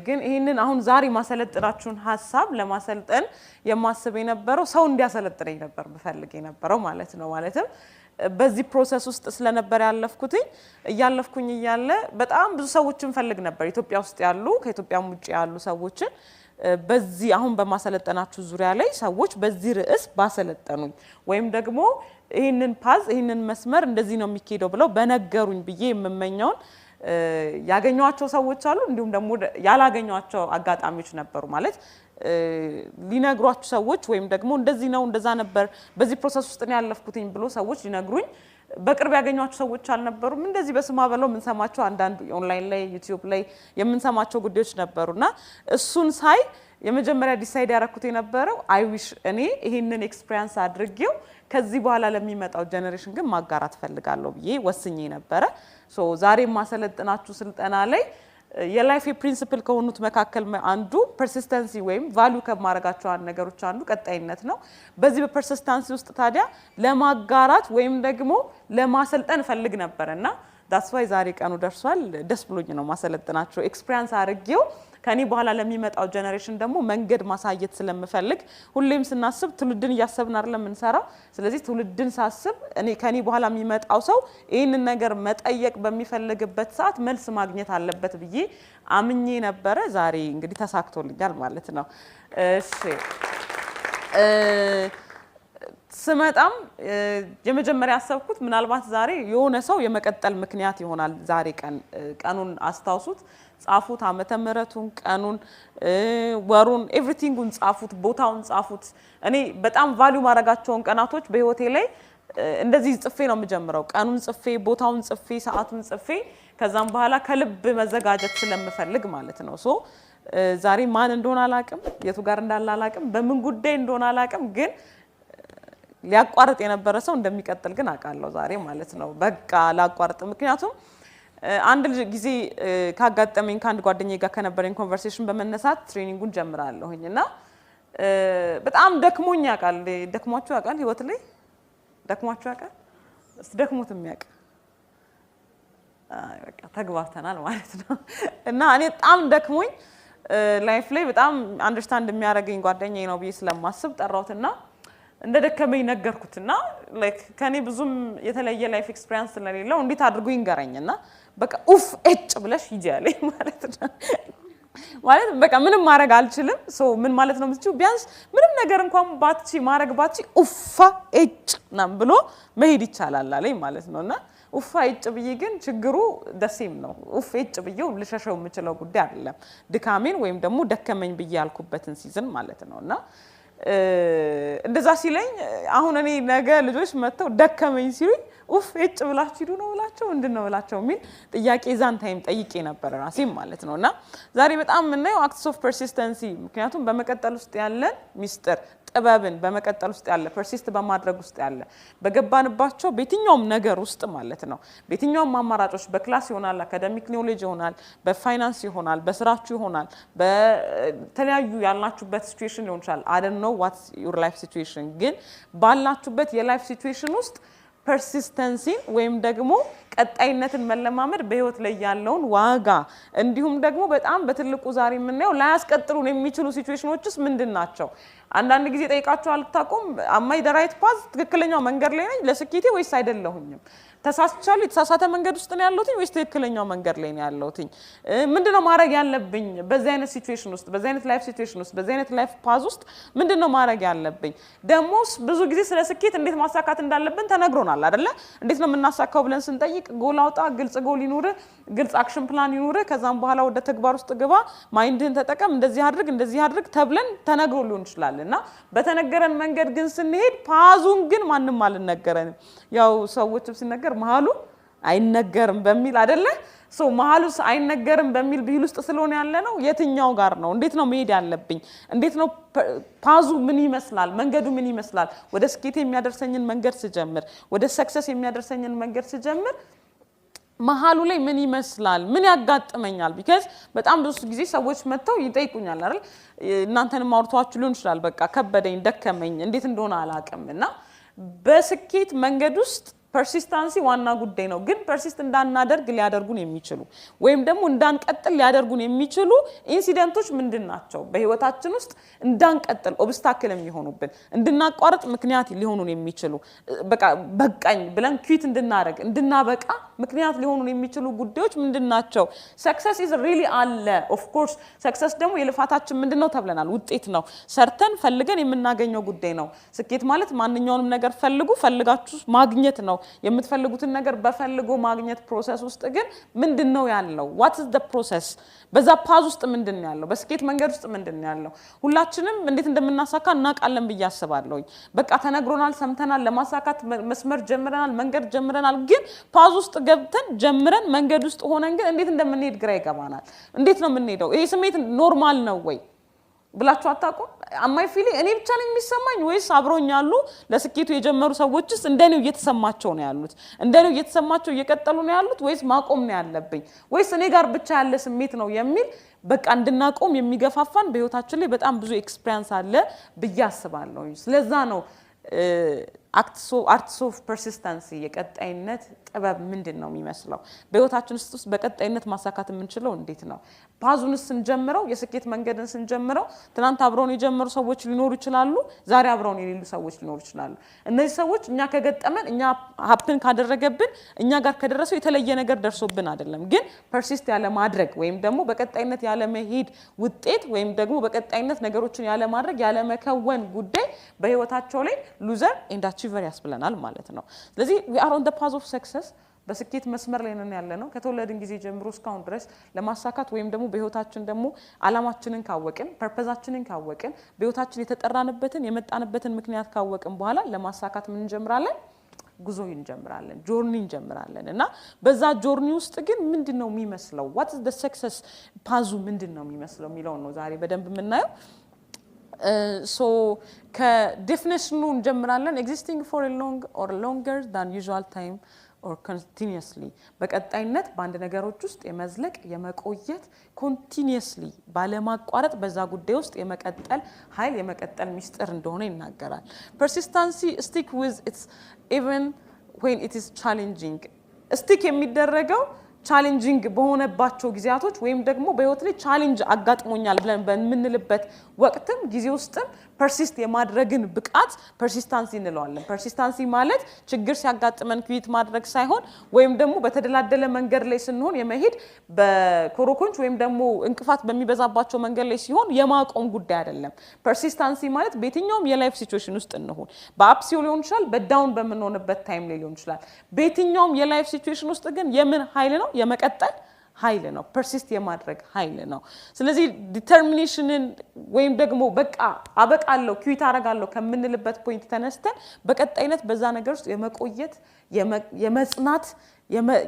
ግን ይሄንን አሁን ዛሬ ማሰለጥናችሁን ሐሳብ ለማሰልጠን የማስብ የነበረው ሰው እንዲያሰለጥነኝ ነበር በፈልግ የነበረው ማለት ነው ማለትም በዚህ ፕሮሰስ ውስጥ ስለነበር ያለፍኩኝ እያለ በጣም ብዙ ሰዎችን ፈልግ ነበር ኢትዮጵያ ውስጥ ያሉ ከኢትዮጵያም ውጪ ያሉ ሰዎችን በዚህ አሁን በማሰለጠናችሁ ዙሪያ ላይ ሰዎች በዚህ ርዕስ ባሰለጠኑኝ ወይም ደግሞ ይሄንን መስመር እንደዚህ ነው የሚኬደው ብለው በነገሩኝ ብዬ የምመኘው ያገኘዋቸው ሰዎች አሉ እንዲሁም ደግሞ ያላገኘዋቸው አጋጣሚዎች ነበሩ ማለት ሊነግሯችሁ ሰዎች ወይም ደግሞ እንደዚህ ነው እንደዛ ነበር በዚህ ፕሮሰስ ውስጥ ነው ያለፍኩትኝ ብሎ ሰዎች ሊነግሩኝ በቅርብ ያገኘዋቸው ሰዎች አልነበሩም እንደዚህ በስማ በለው ምን ሰማቸው አንዳንድ ኦንላይን ላይ ዩቲዩብ ላይ የምንሰማቸው ጉዳዮች ነበሩና እሱን ሳይ የመጀመሪያ ዲሳይድ ያረኩት የነበረው አይ ዊሽ እኔ ይሄንን ኤክስፒሪየንስ አድርጌው ከዚህ በኋላ ለሚመጣው ጄነሬሽን ግን ማጋራት ፈልጋለሁ ብዬ ወስኜ ነበር ሶ ዛሬ ማሰለጥናችሁ ስልጠና ላይ የላይፍ ፕሪንሲፕል ከሆኑት መካከል አንዱ ፐርሲስተንሲ ወይም ቫልዩ ከማረጋቸው ነገሮች አንዱ ቀጣይነት ነው በዚህ በፐርሲስተንሲ ውስጥ ታዲያ ለማጋራት ወይም ደግሞ ለማሰልጠን ፈልግ ነበርና that's why ዛሬ ቀኑ ደርሷል ደስ ብሎኝ ነው ማሰለጥናችሁ ኤክስፒሪየንስ አድርጌው ከኔ በኋላ ለሚመጣው ጄነሬሽን ደግሞ መንገድ ማሳየት ስለምፈልግ ሁሌም ስናስብ ትውልድን ያሰብን አይደለም እንሰራው ስለዚህ ትውልድን ሳስብ እኔ ከኔ በኋላ የሚመጣው ሰው ይሄንን ነገር መጠየቅ በሚፈልግበት ሰዓት መልስ ማግኘት አለበት ብዬ አምኜ ነበር ዛሬ እንግዲህ ተሳክቶልኛል ማለት ነው እሺ ስመጣም የመጀመሪያ ያሰብኩት ምናልባት ዛሬ የሆነ ሰው የመቀጠል ምክንያት ይሆናል ዛሬ ቀኑን አስተዋውሱት ጻፉት ዓመተ ምህረቱን ቀኑን ወሩን ኤቭሪቲንጉን ጻፉት ቦታውን ጻፉት እኔ በጣም ቫልዩ ማረጋቸውን ቀናቶች በህይወቴ ላይ እንደዚህ ጽፌ ነው የምጀምረው ቀኑን ጽፌ ቦታውን ጽፌ ሰዓቱን ጽፌ ከዛም በኋላ ከልብ መዘጋጀት ስለምፈልግ ማለት ነው ሶ ዛሬ ማን እንደሆነ አላቅም የቱ ጋር እንዳለ አላቅም በምን ጉዳይ እንደሆነ አላቅም ግን ሊያቋርጥ የነበረ ሰው እንደሚቀጥል ግን አቃለው ዛሬ ማለት ነው በቃ ላቋርጥ ምክንያቱም አንድ ጊዜ ካጋጠመኝ ካንድ ጓደኛዬ ጋር ከነበረኝ ኮንቨርሴሽን በመነሳት ትሬኒንጉን ጀምራለሁኝና በጣም ደክሞኝ ያቃል ደክሟችሁ ያቃል ህይወት ላይ ደክሟችሁ ያቃል ደክሞት የሚያቅ በቃ ተግባብተናል ማለት ነው እና እኔ በጣም ደክሞኝ ላይፍ ላይ በጣም አንደርስታንድ የሚያደርገኝ ጓደኛዬ ነው ብዬ ስለማስብ ጠራውትና እንደደከመኝ ነገርኩትና ላይክ ከኔ ብዙም የተለየ ላይፍ ኤክስፒሪየንስ ስለሌለው እንዴት አድርጎ ይንገረኝና በቃ ኡፍ እጭ ብለሽ ሂጂ ያለኝ ማለት ነው ማለት በቃ ምንም ማድረግ አልችልም ሶ ምን ማለት ነው ምትዩ ቢያንስ ምንም ነገር እንኳን ባትቺ ማድረግ ባትቺ ኡፋ እጭ ናም ብሎ መሄድ ይቻላል አለኝ ማለት ነውና ኡፋ እጭ ብዬ ግን ችግሩ ደሴም ነው ኡፍ እጭ ብዬው ልሸሸው የምችለው ጉዳይ አይደለም ድካሜን ወይም ደግሞ ደከመኝ ብዬ ያልኩበትን ሲዝን ማለት ነውና እንደዛ ሲለኝ አሁን እኔ ነገ ልጆች መተው ደከመኝ ሲሉኝ ኡፍ እጭ ብላችሁ ሂዱ ነው ብላችሁ እንደነው ብላችሁ ሚል ጥያቄ ዛን ታይም ጠይቄ ነበር ራሴም ማለት ነውና ዛሬ በጣም ምናየው አክትስ ኦፍ ፐርሲስተንሲ ምክንያቱም በመቀጠል ውስጥ ያለ ሚስጥር ጥበብን በመቀጠል ውስጥ ያለ ፐርሲስት በማድረግ ውስጥ ያለ በገባንባቸው በየትኛውም ነገር ውስጥ ማለት ነው በየትኛውም አማራጮች በክላስ ይሆናል አካዳሚክ ኖሌጅ ይሆናል በፋይናንስ ይሆናል በስራችሁ ይሆናል በተለያዩ ያላችሁበት ሲቹዌሽን ሊሆን ይችላል I don't know what's your life situation ግን ባላችሁበት የላይፍ ሲቹዌሽን ውስጥ ፐርሲስተንሲ ወይም ደግሞ ቀጣይነትን መለማመድ በህይወት ላይ ያለውን ዋጋ እንዲሁም ደግሞ በጣም በትልቁ ዛሬ ምንየው ላያስቀጥሉን የሚችሉ ሲቹዌሽኖችስ ምንድናቸው አንዳንድ ጊዜ ጠይቃችሁ አልታቆም አማይ ዳራይት ፓዝ ትክክለኛው መንገድ ላይ ነኝ ለስኬቴ ወይስ አይደለሁኝም ተሳስቻለሁ የተሳሳተ መንገድ ውስጥ ነው ያለሁት ወይስ ትክክለኛው መንገድ ላይ ነው ያለሁት ምንድነው ማድረግ ያለብኝ በዚህ አይነት ሲቹዌሽን ውስጥ በዚህ አይነት ላይፍ ሲቹዌሽን ውስጥ በዚህ አይነት ላይፍ ፓዝ ውስጥ ምንድነው ማድረግ ያለብኝ ደሞስ ብዙ ጊዜ ስለ ስኬት እንዴት ማሳካት እንዳለብን ተነግሮናል አይደለ እንዴት ነው የምናሳካው ብለን ስንጠይቅ ጎል አውጣ ግልጽ ጎል ይኑር ግልጽ አክሽን ፕላን ይኑር ከዛም በኋላ ወደ ተግባር ውስጥ ግባ ማይንድን ተጠቀም እንደዚህ አድርግ ተብለን ተነግሮ ሊሆን ይችላልና በተነገረን መንገድ ግን ስንሄድ ፓዙን ግን ማንንም አልነገረንም ያው ሰዎችም ሲነገር መሃሉ አይነገርም በሚል አይደለ ሶ መሃሉስ አይነገርም በሚል ቢል ውስጥ ስለሆነ ያለ ነው የትኛው ጋር ነው እንዴት ነው መሄድ ያለብኝ እንዴት ነው ፓዙ ምን ይመስላል መንገዱ ምን ይመስላል ወደ ስኬት የሚያደርሰኝን መንገድ ስጀምር ወደ ሰክሰስ የሚያደርሰኝን መንገድ ስጀምር መሃሉ ላይ ምን ይመስላል ምን ያጋጥመኛል because በጣም ብዙ ጊዜ ሰዎች መተው ይጠይቁኛል አይደል እናንተንም አውርቷችሁ ሊሆን ይችላል በቃ ከበደኝ ደከመኝ እንዴት እንደሆነ አላቀምና በስኬት መንገድ ውስጥ ፐርሲስታንሲ ዋና ጉዳይ ነው ግን ፐርሲስት እንዳናደርግ ሊያደርጉን የሚችሉ ወይም ደግሞ እንዳንቀጥል ሊያደርጉን የሚችሉ ኢንሲደንቶች ምንድናቸው በህይወታችን ውስጥ እንዳንቀጥል ኦብስታክል የሚሆኑብን እንድናቋርጥ ምክንያት ሊሆኑን የሚችሉ በቃኝ ብለን ኩዊት እንድናደርግ እንድናበቃ ምክንያት ሊሆኑን የሚችሉ ጉዳዮች ምንድናቸው ሰክሰስ ኢዝ ሪሊ አለ ኦፍ ኮርስ ሰክሰስ ደግሞ የልፋታችን ምንድነው ተብለናል ውጤት ነው ሰርተን ፈልገን የምናገኘው ጉዳይ ነው ስኬት ማለት ማንኛውንም ነገር ፈልጋችሁ ማግኘት ነው የምትፈልጉትን ነገር በፈልጎ ማግኘት ፕሮሰስ ውስጥ ግን ምንድነው ያለው what is the process በዛ ፓዝ ውስጥ ምንድነው ያለው በስኬት መንገድ ውስጥ ምንድነው ያለው ሁላችንም እንዴት እንደምናሳካ እናቃለን በያስባለሁ በቃ ተነግሮናል ሰምተናል ለማሳካት መስመር ጀምረናል መንገድ ጀምረናል ግን ፓዝ ውስጥ ገብተን ጀምረን መንገድ ውስጥ ሆነን ግን እንዴት እንደምንሄድ ግራ ይገባናል እንዴት ነው የምንሄደው ይሄ ስሜት ኖርማል ነው ወይ ብላችሁ አጣቁ አማይ ፊሊ እኔ ብቻ ነኝ የሚሰማኝ ወይስ አብሮኛሉ ለስኬቱ የጀመሩ ሰዎችስ እንደኔው እየተሰማቸው ነው ያሉት እንደኔው እየተሰማቸው እየቀጠሉ ነው ያሉት ወይስ ማቆም ነው ያለብኝ ወይስ እኔ ጋር ብቻ ያለ ስሜት ነው የሚል በቃ እንድናቆም የሚገፋፋን በህይወታችን ላይ በጣም ብዙ ኤክስፒሪየንስ አለ በያስባለሁ ስለዛ ነው arts of persistency የቀጣይነት ጥበብ ምንድነው የሚመስለው በህይወታችን ውስጥ በቀጣይነት ማሳካት የምንችለው እንዴት ነው ፓዙን ስንጀምረው የስኬት መንገድን ስንጀምረው ትናንት አብረውን የጀመሩ ሰዎች ሊኖሩ ይችላሉ ዛሬ አብረውን የሌሉ ሰዎች ሊኖሩ ይችላሉ እነዚህ ሰዎች እኛ ከገጠመን እኛ ሀፕን ካደረገብን እኛ ጋር ከደረሰው የተለየ ነገር ደርሶብን አይደለም ግን ፐርሲስት ያለ ማድረግ ወይም ደግሞ በቀጣይነት ያለ መሄድ ውጤት ወይም ደግሞ በቀጣይነት ነገሮችን ያለ ማድረግ ያለ መከወን ጉዳይ በህይወታቸው ላይ ሉዘር ኤንድ አቺቨር ያስብለናል ማለት ነው ስለዚህ we are on the path of success በስኬት መስመር ላይ ነን ያለነው ከተወለድን ጊዜ ጀምሮ እስካሁን ድረስ ለማሳካት ወይም ደግሞ በህይወታችን ደግሞ አላማችንን ካወቅን ፐርፐዛችንን ካወቅን በህይወታችን የተጠራንበትን የመጣንበትን ምክንያት ካወቅን በኋላ ለማሳካት ምን እንጀምራለን ጉዞ እንጀምራለን ጆርኒ እንጀምራለን እና በዛ ጆርኒ ውስጥ ግን ምንድነው የሚመስለው what is the success ፓዙ ምንድነው የሚመስለው የሚለው ነው ዛሬ በደንብ የምናየው so ከዴፊኒሽኑ እንጀምራለን existing for a long or longer than usual time or continuously በቀጣይነት በአንድ ነገሮች ውስጥ የመዝለቅ የመቆየት continuously ባለማቋረጥ በዛ ጉዳይ ውስጥ የመቀጠል ኃይል የመቀጠል ሚስጥር እንደሆነ ይናገራል persistency stick with its even when it is challenging stick የሚደረገው ቻሌንጂንግ በሆነባቸው ጊዜያቶች ወይም ደግሞ በህይወት ላይ ቻሌንጅ አጋጥሞኛል ብለን በመንልበት ወቅትም ጊዜ ውስጥም ፐርሲስት የማድረግን ብቃት ፐርሲስታንሲ እንለዋለን ፐርሲስታንሲ ማለት ችግር ሲያጋጥመን ኩዊት ማድረግ ሳይሆን ወይም ደግሞ በተደላደለ መንገድ ላይ ስንሆን የመሄድ በኮሮኮንች ወይም ደግሞ እንቅፋት በሚበዛባቸው መንገድ ላይ ሲሆን የማቆም ጉዳይ አይደለም ፐርሲስታንሲ ማለት በየትኛውም የላይፍ ሲቹዌሽን ውስጥ እንሆን በአፕሲዮ ሊሆን ይችላል በዳውን በመንሆንበት ታይም ላይ ሊሆን ይችላል በየትኛውም የላይፍ ሲቹዌሽን ውስጥ ግን የምን ኃይል ነው የመቀጠል ኃይል ነው ፐርሲስት የማድረግ ኃይል ነው ስለዚህ ዲተርሚኔሽንን ወይም ደግሞ በቃ አበቃለሁ ኩዊት አረጋለሁ ከምንልበት ፖይንት ተነስተን በቀጣይነት በዛ ነገር ውስጥ የመቆየት የመጽናት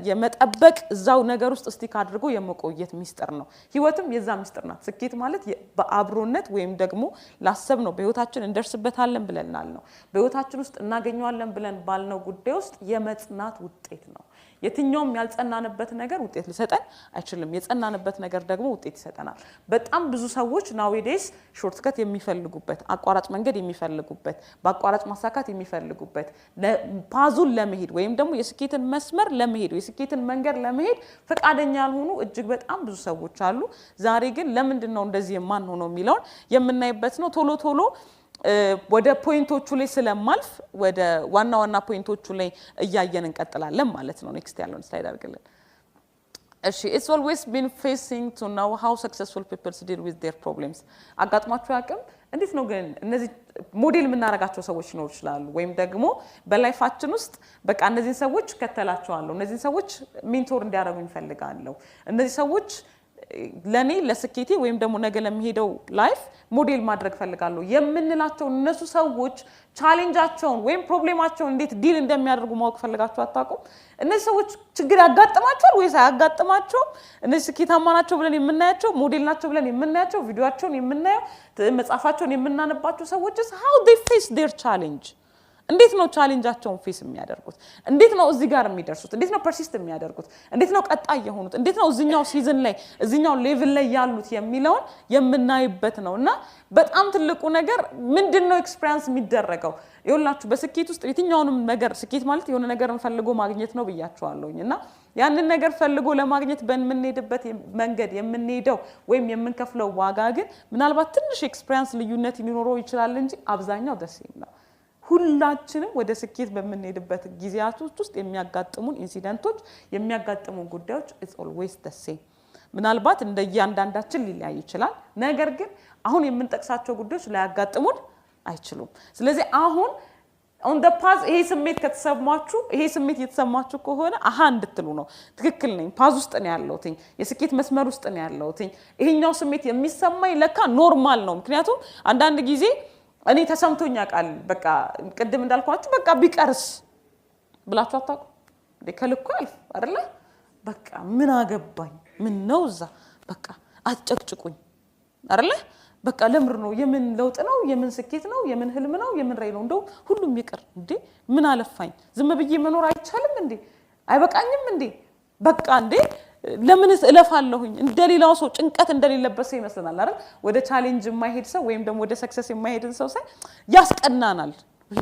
የመጠበቅ እዛው ነገር ውስጥ ስቲክ አድርጎ የመቆየት ሚስጥር ነው ህይወትም የዛ ሚስጥር ናት ስኬት ማለት በአብሮነት ወይም ደግሞ ላሰብ ነው በህይወታችን እንደርስበታለን ብለናል ነው በህይወታችን ውስጥ እናገኘዋለን ብለን ባልነው ጉዳይ ውስጥ የመጽናት ውጤት ነው የትኛውም ያልጸናንበት ነገር ውጤት ሊሰጠን አይችልም የጸናንበት ነገር ደግሞ ውጤት ይሰጠናል በጣም ብዙ ሰዎች ናውዴስ ሾርትከት የሚፈልጉበት አቋራጭ መንገድ የሚፈልጉበት በአቋራጭ ማሳካት የሚፈልጉበት ፓዙን ለመሄድ ወይም ደግሞ የስኬትን መስመር ለመሄድ የስኬትን መንገድ ለመሄድ ፈቃደኛ ያልሆኑ እጅግ በጣም ብዙ ሰዎች አሉ ዛሬ ግን ለምንድነው እንደዚህ የማን ሆኖ የሚለውን የምናይበት ነው ቶሎ ወደ ፖይንቶቹ ላይ ስለማልፍ ወደ ዋና ፖይንቶቹ ላይ እያየን እንቀጥላለን ማለት ነው ኔክስት ያለውን ስላይድ አድርገልን እሺ it's always been facing to know how successful people deal with their problems አጋጥማችሁ ያቀም እንዴት ነው ግን እነዚህ ሞዴል ምናረጋቸው ሰዎች ነው ይችላሉ ወይም ደግሞ በላይፋችን ውስጥ በቃ እነዚህ ሰዎች ከተላቸዋለሁ እነዚህ ሰዎች ሜንቶር እንዲያደርጉኝ ፈልጋለሁ እነዚህ ሰዎች ለኔ ለስኬቴ ወይም ደግሞ ነገ ለሚሄደው ላይፍ ሞዴል ማድረግ ፈልጋለሁ የምንላቸው እነሱ ሰዎች ቻሌንጃቸውን ወይም ፕሮብሌማቸውን እንዴት ዲል እንደሚያደርጉ ማወቅ ፈልጋችሁ አጣቁም እነዚህ ሰዎች ችግር ያጋጥማቸዋል ወይስ አያጋጥማቸው እነዚህ ስኬታማ ናቸው ብለን የምናያቸው ሞዴል ናቸው ብለን የምናያቸው ቪዲዮአቸውን የምናየው መጻፋቸውን የምናነባቸው ሰዎችስ how they face their challenge እንዴት ነው ቻሌንጃቸውን ፌስ የሚያደርጉት እንዴት ነው እዚህ ጋር የሚደርሱት እንዴት ነው ፐርሲስት የሚያደርጉት እንዴት ነው ቀጣይ የሆኑት እንዴት ነው እዚህኛው ሲዝን ላይ እዚህኛው ሌቭል ላይ ያሉት የሚለውን የምናይበት ነውና በጣም ትልቁ ነገር ምንድነው ኤክስፒሪየንስ የሚደረገው ይኸውላችሁ በስኬት ውስጥ የትኛውንም ነገር ስኬት ማለት የሆነ ነገር ፈልጎ ማግኘት ነው ብያችኋለሁኝና ያንን ነገር ፈልጎ ለማግኘት በእንምንሄድበት መንገድ የምንሄደው ወይም የምንከፍለው ዋጋ ግን ምናልባት ትንሽ ኤክስፒሪየንስ ልዩነት ሊኖረው ይችላል እንጂ አብዛኛው ደሴም ነው ሁላችንም ወደ ስኬት በመንሄድበት ጊዜያቶች ውስጥ የሚያጋጥሙን ኢንሲደንቶች የሚያጋጥሙን ጉዳዮች it's always the same ምናልባት እንደያንዳንዳችን ሊለያይ ይችላል ነገር ግን አሁን የምንጠቅሳቸው ጉዳዮች ላያጋጥሙን አይችሉም ስለዚህ አሁን on the path ይሄ ስሜት ከተሰማችሁ ይሄ ስሜት የተሰማችሁ ከሆነ አሃ እንድትሉ ነው ትክክል ነኝ ፓዝ ውስጥ ነው ያለሁት የስኬት መስመር ውስጥ ነው ያለሁት ይሄኛው ስሜት የሚሰማኝ ለካ ኖርማል ነው ምክንያቱም አንዳንድ ጊዜ እኔ ተሰምቶኛ ቃል በቃ ቅድም እንዳልኳችሁ በቃ ቢቀርስ ብላችሁ አታውቁ ከልኩ አልፍ አይደለ በቃ ምን አገባኝ ምን ነው እዛ በቃ አጨቅጭቁኝ አይደለ በቃ ለምር ነው የምን ለውጥ ነው የምን ስኬት ነው የምን ህልም ነው የምን ራይ ነው እንደው ሁሉም ይቀር እንዴ ምን አለፋኝ ዝም ብዬ መኖር አይቻልም እንዴ አይበቃኝም እንዴ በቃ እንዴ ለምንስ እለፋለሁኝ እንደሌላው ሰው ጭንቀት እንደሌለበት ሰው ይመስላል አይደል ወደ ቻሌንጅ የማይሄድ ሰው ወይም ደግሞ ወደ ሰክሰስ የማይሄድ ሰው ሳይ ያስቀናናል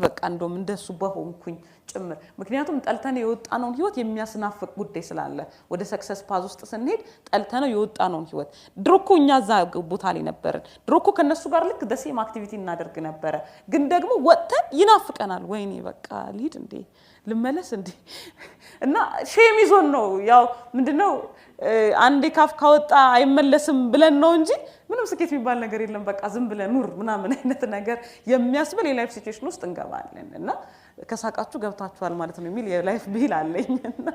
በቃ እንደውም እንደሱ በሆንኩኝ ጭምር ምክንያቱም ጠልተነው የወጣነውን ህይወት የሚያስናፍቅ ጉዳይ ስላለ ወደ ሰክሰስ ፓዝ ውስጥ ስንሄድ ጠልተነው የወጣነውን ህይወት ድሮኮ እኛ ዛ ቦታ ላይ ነበርን ድሮኮ ከነሱ ጋር ልክ ደሴም አክቲቪቲ እናደርግ ነበር ግን ደግሞ ወጥተን ይናፍቀናል ወይኔ በቃ ሊድ እንዴ ልመለስ እንዴ እና ሼም ይዞን ነው ያው ምንድነው አንዴ ካፍ ካወጣ አይመለስም ብለን ነው እንጂ ምንም ስኬት የሚባል ነገር የለም በቃ ዝም ብለን ኑር ምናምን አይነት ነገር የሚያስብል የላይፍ ሲቹዌሽን ውስጥ እንገባለን እና ከሳቃችሁ ገብታችኋል ማለት ነው የሚል የላይፍ ቢል አለኝና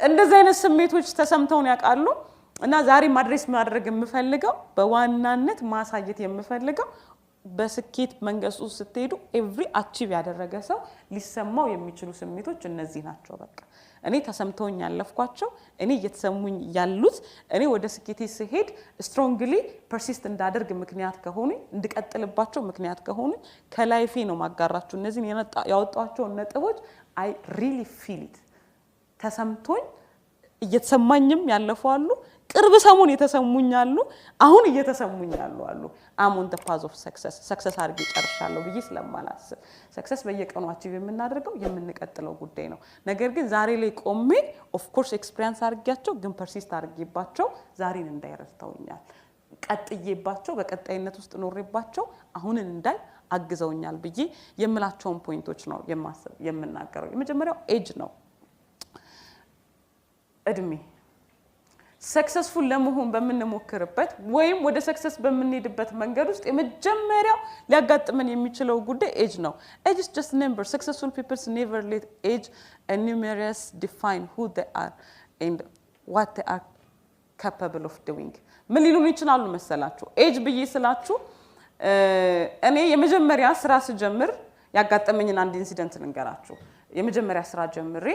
እንደዚህ አይነት ስሜቶች ተሰምተውን ያውቃሉ እና ዛሬ ማድረስ ማድረግ የምፈልገው በዋናነት ማሳየት የምፈልገው በስኬት መንገሱ ስትሄዱ ኤቭሪ አቺቭ ያደረገ ሰው ሊሰማው የሚችሉ ስሜቶች እነዚህ ናቸው በቃ እኔ ተሰምተውኝ ያለፍኳቸው እኔ እየተሰሙኝ ያሉት እኔ ወደ ስኬቴ ሲሄድ ስትሮንግሊ ፐርሲስት እንዳደርግ ምክንያት ከሆነ እንድቀጥልባቸው ምክንያት ከሆነ ከላይፌ ነው ማጋራችሁ እነዚህን ያወጣቸው ነጥቦች I really feel it ተሰምቶኝ እየተሰማኝም ያለፈዋሉ ቅርብ ሰሞን የተሰሙኛሉ አሁን እየተሰሙኛሉ አሉ I'm on the path of success አርጌ ጨርሻለሁ ብዬ ስለማላስብ success በየቀኑ አቺቭ የምናደርገው የምንቀጥለው ጉዳይ ነው ነገር ግን ዛሬ ላይ ቆሜ of course experience አርጋቸው ግን persist አርጌባቸው ዛሬን እንዳይረስተውኛል ቀጥዬባቸው በቀጣይነት ውስጥ ኖርባቸው አሁን እንዳይ አግዘውኛል ብዬ የምላቸውን ፖይንቶች ነው የምናገረው የመጀመሪያው ኤጅ ነው እድሜ successful ለመሆን በመንሞክርበት ወይም ወደ success በመንሄድበት መንገድ ውስጥ የመጀመሪያው ሊያጋጥመን የሚችለው ጉዳይ ኤጅ ነው age is just a number successful people never let age and numerous define who they are and what they are capable of doing ምን ሊሉን ይችላሉ መሰላችሁ ኤጅ ብዬ ስላችሁ እኔ የመጀመሪያ ስራ ስጀምር ያጋጠመኝን አንድ ኢንሲደንት ልንገራችሁ የመጀመሪያ ስራ ጀምሬ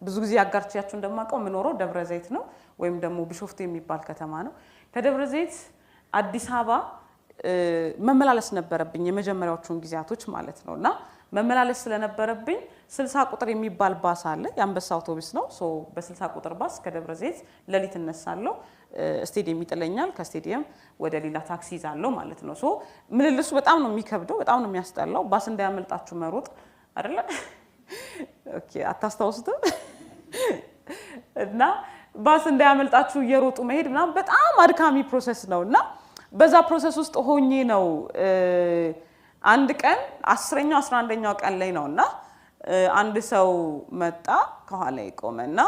ብዙ ጊዜ ያጋርቻችሁ እንደማቀው ምኖረው ደብረ ዘይት ነው ወይም ደግሞ ቢሾፍቱ የሚባል ከተማ ነው ከደብረ ዘይት አዲስ አበባ መመላለስ ነበረብኝ የመጀመሪያዎቹን ጊዜያቶች ማለት ነውና መመላለስ ስለነበረብኝ 60 ቁጥር የሚባል ባስ አለ ያንበሳ አውቶቡስ ነው ሶ በ60 ቁጥር ባስ ከደብረ ዘይት ለሊት እነሳለሁ ስቴዲየም ይጥለኛል ከስቴዲየም ወደ ሌላ ታክሲ ይዛለሁ ማለት ነው ሶ ምልልሱ በጣም ነው የሚከብደው በጣም ነው የሚያስጠላው ባስ እንዳያመልጣችሁ መሮጥ አይደለ ኦኬ አታስተውስቱ እና ባስ እንዳያመልጣችሁ እየሮጡ መሄድ ምናምን በጣም አድካሚ ፕሮሰስ ነውና በዛ ፕሮሰስ ውስጥ ሆኜ ነው አንድ ቀን 10ኛው 11ኛው ቀን ላይ ነውና አንድ ሰው መጣ ከኋላ ይቆመና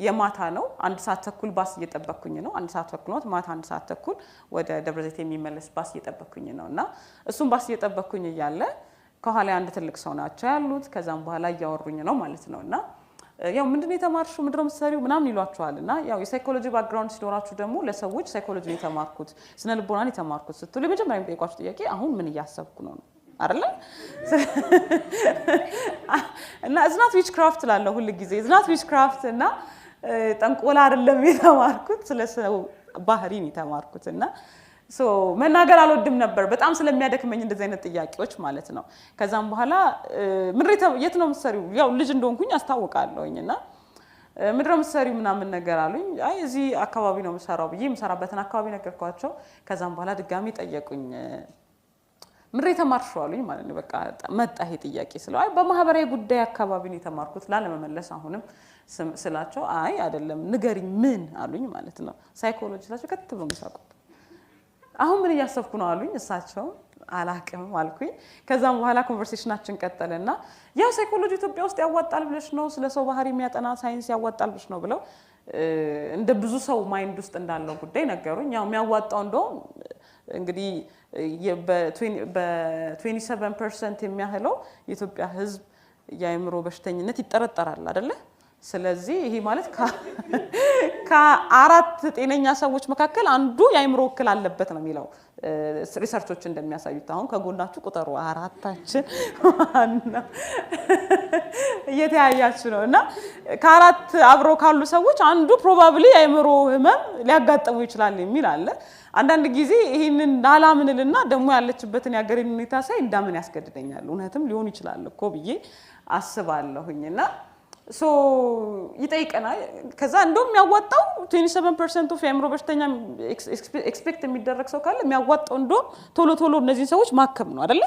የማታ ነው አንድ ሰዓት ተኩል ባስ እየጠበቅኩኝ ነው አንድ ሰዓት ተኩል ነው ማታ አንድ ሰዓት ተኩል ወደ ደብረ ዘይት የሚመለስ ባስ እየጠበቅኩኝ ነውና እሱም ባስ እየጠበቅኩኝ ይያለ ከኋላ አንድ ትልቅ ሰው ናቸው ያሉት ከዛም በኋላ ያወሩኝ ነው ማለት ነውና ያው ምንድነው የተማርሹ ምንድነው መስሪው ምናምን ይሏቸዋልና ያው የሳይኮሎጂ ባክግራውንድ ሲኖራችሁ ደግሞ ለሰዎች ሳይኮሎጂ ነው የተማርኩት ስነ ልቦናን የተማርኩት ስትሉ ለመጀመሪያ የሚጠይቋችሁ ጥያቄ አሁን ምን እያሰብኩ ነው አይደል እና it's witchcraft ላለው ሁሉ ጊዜ it's witchcraft እና ጠንቆላ አይደለም የተማርኩት ስለሰው ባህሪ ነው የተማርኩትና ሶ መናገር አልወድም ነበር በጣም ስለሚያደክመኝ እንደዚህ አይነት ጥያቄዎች ማለት ነው ከዛም በኋላ ምድር የት ነው የምትሰሪው ያው ልጅ እንደሆንኩኝ አስታውቃለሁኝና ምድር የምትሰሪው ምናምን ነገር አሉኝ አይ እዚህ አካባቢ ነው የምሰራው ብዬ የምሰራበትን አካባቢ ነገርኳቸው ከዛም በኋላ ድጋሚ ጠየቁኝ ምድር የተማርሽው አሉኝ ማለት ነው በቃ መጣ ይሄ ጥያቄ ስለው አይ በማህበራዊ ጉዳይ አካባቢ ነው የተማርኩት ላለመመለስ አሁንም ስላቸው አይ አይደለም ንገሪኝ ምን አሉኝ ማለት ነው ሳይኮሎጂ ስላቸው ከትብ ነው የሚሳቁት አሁን ምን እያሰብኩ ነው አሉኝ እሳቸው አላቅም አልኩኝ ከዛም በኋላ ኮንቨርሴሽናችን ቀጠለና ያው ሳይኮሎጂ ኢትዮጵያ ውስጥ ያዋጣል ብለሽ ነው ስለ ሰው ባህሪ የሚያጠና ሳይንስ ያዋጣል ብለሽ ነው ብለው እንደ ብዙ ሰው ማይንድ ውስጥ እንዳለው ጉዳይ ነገሩኝ ያው የሚያዋጣው እንደው እንግዲህ በ27% የሚያህለው የኢትዮጵያ ህዝብ የአእምሮ በሽተኝነት ይጠረጠራል አይደለ ስለዚህ ይሄ ማለት ከአራት ጤነኛ ሰዎች መካከል አንዱ የአእምሮ እክል አለበት ነው የሚለው ሪሰርቾች እንደሚያሳዩት አሁን ከጎናችሁ ቁጥሩ አራታችን እየተያያችሁ ነውና ከአራት አብሮ ካሉ ሰዎች አንዱ ፕሮባብሊ የአእምሮ ህመም ሊያጋጥመው ይችላል የሚል አለ አንዳንድ ጊዜ ይሄንን ዳላምንልና ደሞ ያለችበትን ያገሬን ሁኔታ ሳይ እንዳምን ያስገድደኛል እውነትም ሊሆን ይችላል እኮ ብዬ አስባለሁኝና ሶ ይጠይቀናል ከዛ እንደውም የሚያዋጣው 27% ኦፍ የአእምሮ በሽተኛ ኤክስፔክት የሚደረግ ሰው ካለ የሚያዋጣው እንደውም ቶሎ እነዚህ ሰዎች ማከም ነው አይደለ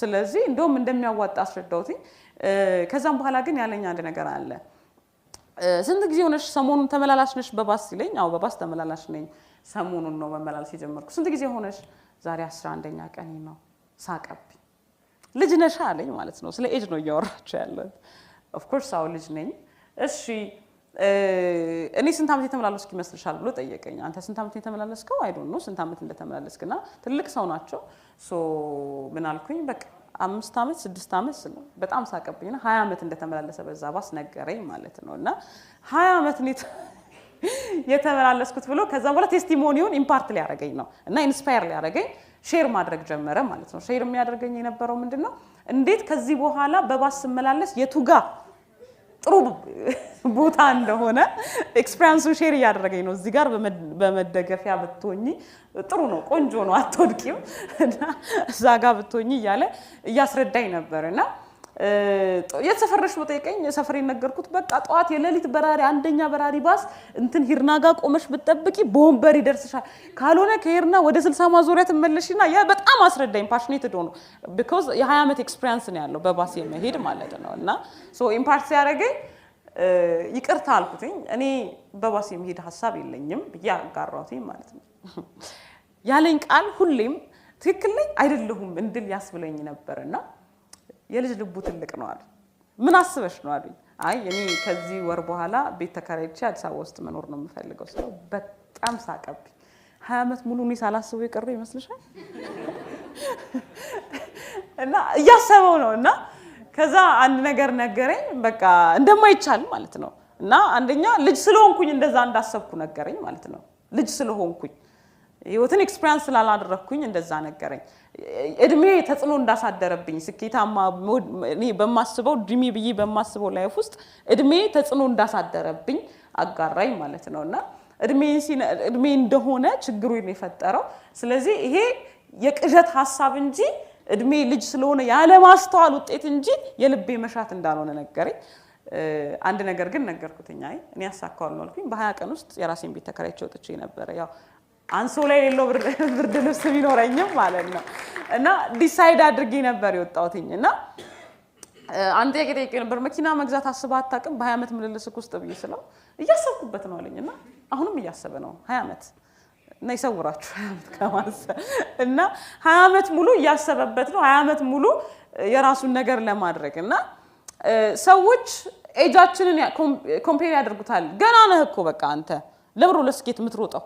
ስለዚህ እንደውም እንደሚያዋጣ አስረዳውትኝ ከዛም በኋላ ግን ያለኝ አንድ ነገር አለ ስንት ጊዜ ሆነሽ ሰሞኑን ተመላላሽ ነሽ በባስ ሲለኝ አው በባስ ተመላላሽ ነኝ ሰሞኑን ነው መመላለስ የጀመርኩ ስንት ጊዜ ሆነሽ ዛሬ 11ኛ ቀኔ ነው ሳቀብኝ ልጅ ነሽ አለኝ ማለት ነው ስለ ኤጅ ነው እያወራችሁ ያለው of course አው ልጅ ነኝ እሺ እኔ ስንት አመት የተመላለስኩ ይመስልሻል ብሎ ጠየቀኝ አንተ ስንት አመት የተመላለስከው አይ ዶንት ኖ ስንት አመት እንደተመላለስክና ትልቅ ሰው ናቸው ሶ ምን አልኩኝ በቃ 5 አመት 6 አመት በጣም ሳቀብኝና 20 አመት እንደተመላለሰ በዛ ባስ ነገረኝ ማለት ነውና 20 አመት ነው የተመላለስኩት ብሎ ከዛ በኋላ ቴስቲሞኒውን ኢምፓርት ሊያደርገኝ ነው እና ኢንስፓየር ሊያደርገኝ ሼር ማድረግ ጀመረ ማለት ነው ሼር የሚያደርገኝ የነበረው ምንድነው እንዴት ከዚህ በኋላ በባስ መላለስ የቱጋ ጥሩ ቦታ እንደሆነ ኤክስፒሪየንሱ ሼር ያደረገኝ ነው እዚህ ጋር በመደገፊያ ብትሆኚ ጥሩ ነው ቆንጆ ነው አትወድቂም እና እዛ ጋር ብትሆኚ ይያለ ያስረዳኝ ነበርና የተሰፈረሽ ወጣይቀኝ ሰፈሬን ነገርኩት በቃ ጧት የሌሊት በራሪ አንደኛ በራሪ ባስ እንትን ሂርናጋ ቆመሽ ብትጠብቂ ቦምበር ይደርስሻል ካልሆነ ከሂርና ወደ 60 ማዞሪያ ተመለሽና ያ በጣም አስረዳኝ ፓሽኔትድ ሆኖ because የ20 አመት ኤክስፒሪየንስ ነው ያለው በባስ የመሄድ ማለት ነውና ሶ ኢምፓርት ሲያደርገኝ ይቅርታ አልኩትኝ እኔ በባስ የመሄድ ሐሳብ የለኝም ያጋራውትኝ ማለት ነው ያለኝ ቃል ሁሌም ትክክል ነኝ አይደለሁም እንድል ያስብለኝ ነበርና የልጅ ልቡ ትልቅ ነው አይደል ምን አስበሽ ነው አይደል አይ እኔ ከዚህ ወር በኋላ ቤት ተከራይቼ አዲስ አበባ ውስጥ መኖር ነው የምፈልገው ሰው በጣም ሳቀብኝ 20 አመት ሙሉ ነው ሳላስበው የቀረው ይመስልሻል እና ያሰበው ነውና ከዛ አንድ ነገር ነገረኝ በቃ እንደማይቻል ማለት ነው እና አንደኛ ልጅ ስለሆንኩኝ እንደዛ እንዳሰብኩ ነገረኝ ማለት ነው ልጅ ስለሆንኩኝ ህይወትን ኤክስፒሪየንስ ስላላደረኩኝ እንደዛ ነገረኝ እድሜ ተጽኖ እንዳሳደረብኝ ስኬታማ እኔ በማስበው ድሚ ብዬ በማስበው ላይፍ ውስጥ እድሜ ተጽኖ እንዳሳደረብኝ አጋራኝ ማለት ነውና እድሜ እንደሆነ ችግሩ የፈጠረው ስለዚህ ይሄ የቅዠት ሐሳብ እንጂ እድሜ ልጅ ስለሆነ ያለ ማስተዋል ውጤት እንጂ የልቤ መሻት እንዳልሆነ ነገረኝ አንድ ነገር ግን ነገርኩትኝ አይ እኔ ያሳካው አልኩኝ በ20 ቀን ውስጥ የራሴን ቤት ተከራይቼ ወጥቼ ነበር ያው አንሶ ላይ የለው ብርድ ልብስ ቢኖረኝም ማለት ነው እና ዲሳይድ አድርጌ ነበር የወጣሁትኝና አንተ የገጠይቄ ነበር መኪና መግዛት አስባ አታውቅም በ20 አመት ምልልስክ ውስጥ ብዬስለው እያሰብኩበት ነው አለኝና አሁንም እያሰበ ነው 20 አመት እና ይሰውራችሁ 20 አመት ከማሰ እና 20 አመት ሙሉ እያሰበበት ነው 20 አመት ሙሉ የራሱን ነገር ለማድረግና ሰዎች ኤጃችንን ኮምፔር ያደርጉታል ገና ነህ እኮ በቃ አንተ ለምሮ ለስኬት የምትሮጠው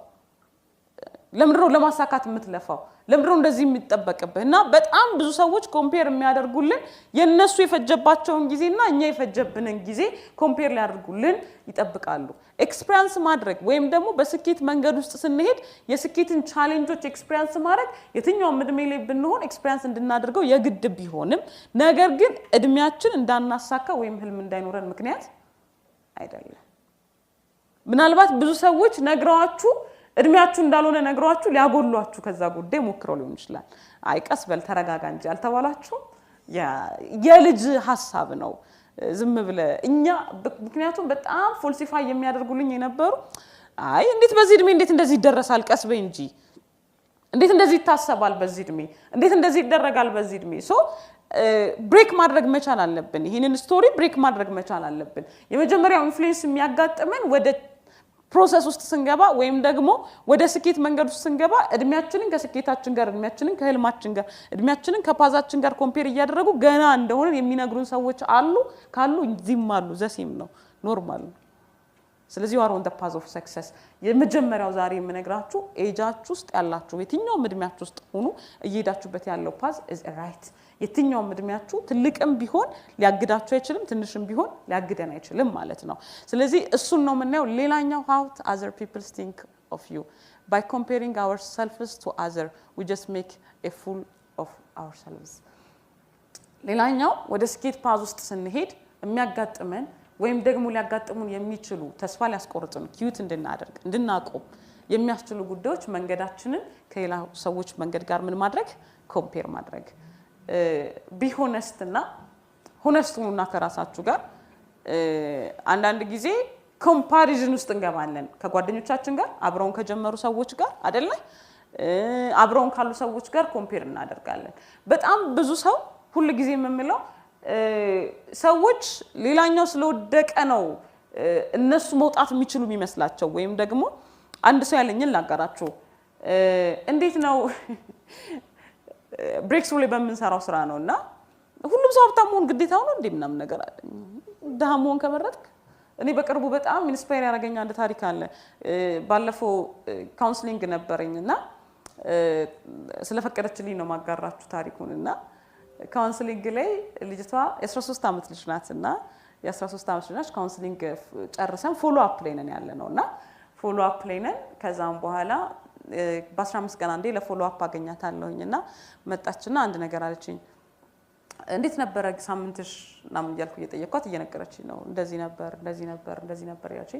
ለምንድነው ለማሳካት የምትለፋው ለምንድነው እንደዚህ የሚጠበቅብህና በጣም ብዙ ሰዎች ኮምፔር የሚያደርጉልን የነሱ የፈጀባቸውን ጊዜና እኛ የፈጀብንን ጊዜ ኮምፔር ሊያደርጉልን ይጠብቃሉ ኤክስፒሪየንስ ማድረግ ወይም ደግሞ በስኬት መንገድ ውስጥ ስንሄድ የስኬትን ቻሌንጆች ኤክስፒሪየንስ ማድረግ የትኛው ምድሜ ላይ ብንሆን ኤክስፒሪየንስ እንድናደርገው የግድ ቢሆንም ነገር ግን እድሜያችን እንዳናሳካ ወይም ህልም እንዳይኖረን ምክንያት አይደለም ምናልባት ብዙ ሰዎች ነግራችሁ እድሜያችሁ እንዳልሆነ ነግሯችሁ ሊያጎሏችሁ ከዛ ጉዳይ ሞክረው ሊሆን ይችላል አይ ቀስ በል ተረጋጋ እንጂ አልተባላችሁ የልጅ ሐሳብ ነው ዝም ብለ እኛ ምክንያቱም በጣም ፎልሲፋይ የሚያደርጉልኝ የነበሩ አይ እንዴት በዚህ እድሜ እንዴት እንደዚህ ይደረሳል ቀስ በይ እንጂ እንዴት እንደዚህ ይታሰባል በዚህ እድሜ እንዴት እንደዚህ ይደረጋል በዚህ እድሜ ሶ ብሬክ ማድረግ መቻል አለብን ይሄንን ስቶሪ ብሬክ ማድረግ መቻል አለብን የመጀመሪያው ኢንፍሉዌንስ የሚያጋጥመን ወደ ፕሮሰስ ውስጥ ስንገባ ወይም ደግሞ ወደ ስኬት መንገድ ውስጥ ስንገባ እድሜያችንን ከስኬታችን ጋር እድሜያችንን ከህልማችን ጋር እድሜያችንን ከፓዛችን ጋር ኮምፔር እያደረጉ ገና እንደሆነ የሚነግሩን ሰዎች አሉ ካሉ እዚህም አሉ ዘሴም ነው ኖርማል ስለዚህ you are on the path of success የመጀመሪያው ዛሬ የምነግራችሁ ኤጃችሁ ውስጥ ያላችሁ የትኛው እድሜያችሁ ውስጥ ሆኑ እየሄዳችሁበት ያለው ፓዝ is right የትኛው እድሜያችሁ ትልቅም ቢሆን ሊያግዳችሁ አይችልም ትንሽም ቢሆን ሊያግደን አይችልም ማለት ነው ስለዚህ እሱን ነው የምናየው ሌላኛው how other people think of you by comparing ourselves to other we just make a fool of ourselves ሌላኛው ወደ ስኬት ፓዝ ውስጥ ስንሄድ የሚያጋጥመን ወይም ደግሞ ሊያጋጥሙን የሚችሉ ተስፋ ሊያስቆርጡን ኪዩት እንድናደርግ እንድናቆም የሚያስችሉ ጉዳዮች መንገዳችንን ከሌላ ሰዎች መንገድ ጋር ምን ማድረግ ኮምፔር ማድረግ be honest እና honest ሁኑና ከራሳችሁ ጋር አንዳንድ ጊዜ ኮምፓሪዥን ውስጥ እንገባለን ከጓደኞቻችን ጋር አብረውን ከጀመሩ ሰዎች ጋር አይደለ አብረውን ካሉ ሰዎች ጋር ኮምፔር እናደርጋለን በጣም ብዙ ሰው ሁሉ ጊዜ የምምለው ሰዎች ሌላኛው ስለወደቀ ነው እነሱ መውጣት የሚችሉ የሚመስላቸው ወይም ደግሞ አንድ ሰው ያለኝን ላጋራችሁ እንዴት ነው ብሬክስ ሩል በመንሰራው ስራ ነውና ሁሉም ሰው ሀብታም መሆን ግዴታው ነው እንዴ ምናምን ነገር አለ ደሃ መሆን ከመረጥክ እኔ በቅርቡ በጣም ኢንስፓየር ያደረገኝ አንድ ታሪክ አለ ባለፈው ካውንስሊንግ ነበርኝና ስለፈቀደችልኝ ነው ማጋራችሁ ታሪኩንና ካውንስሊንግ ላይ ልጅቷ የ13 አመት ልጅ ናትና የ13 አመት ልጅ ናት ካውንስሊንግ ጨርሰን ፎሎ አፕ ላይ ነን ያለነውና ፎሎ አፕ ላይ ነን ከዛም በኋላ በ15 ቀን አንዴ ለፎሎ አፕ አገኛታለሁኝና መጣችና አንድ ነገር አለችኝ እንዴት ነበር ሳምንትሽ ናም ይያልኩ እየጠየቅኳት እየነገረችኝ ነው እንደዚህ ነበር ያቺ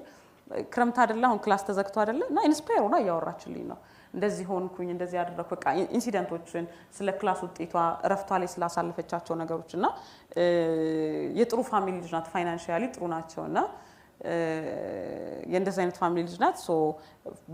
ክረምት አይደለ አሁን ክላስ ተዘግቶ አይደለ እና ኢንስፓየር ሆና ያወራችልኝ ነው እንደዚህ ሆንኩኝ እንደዚህ ያደረኩ በቃ ኢንሲደንቶችን ስለ ክላስ ውጤቷ ረፍቷ ላይ ስላሳለፈቻቸው ነገሮችና የጥሩ ፋሚሊ ልጅ ናት ፋይናንሻሊ ጥሩ ናቸውና የእንደዚህ አይነት ፋሚሊ ልጅ ናት ሶ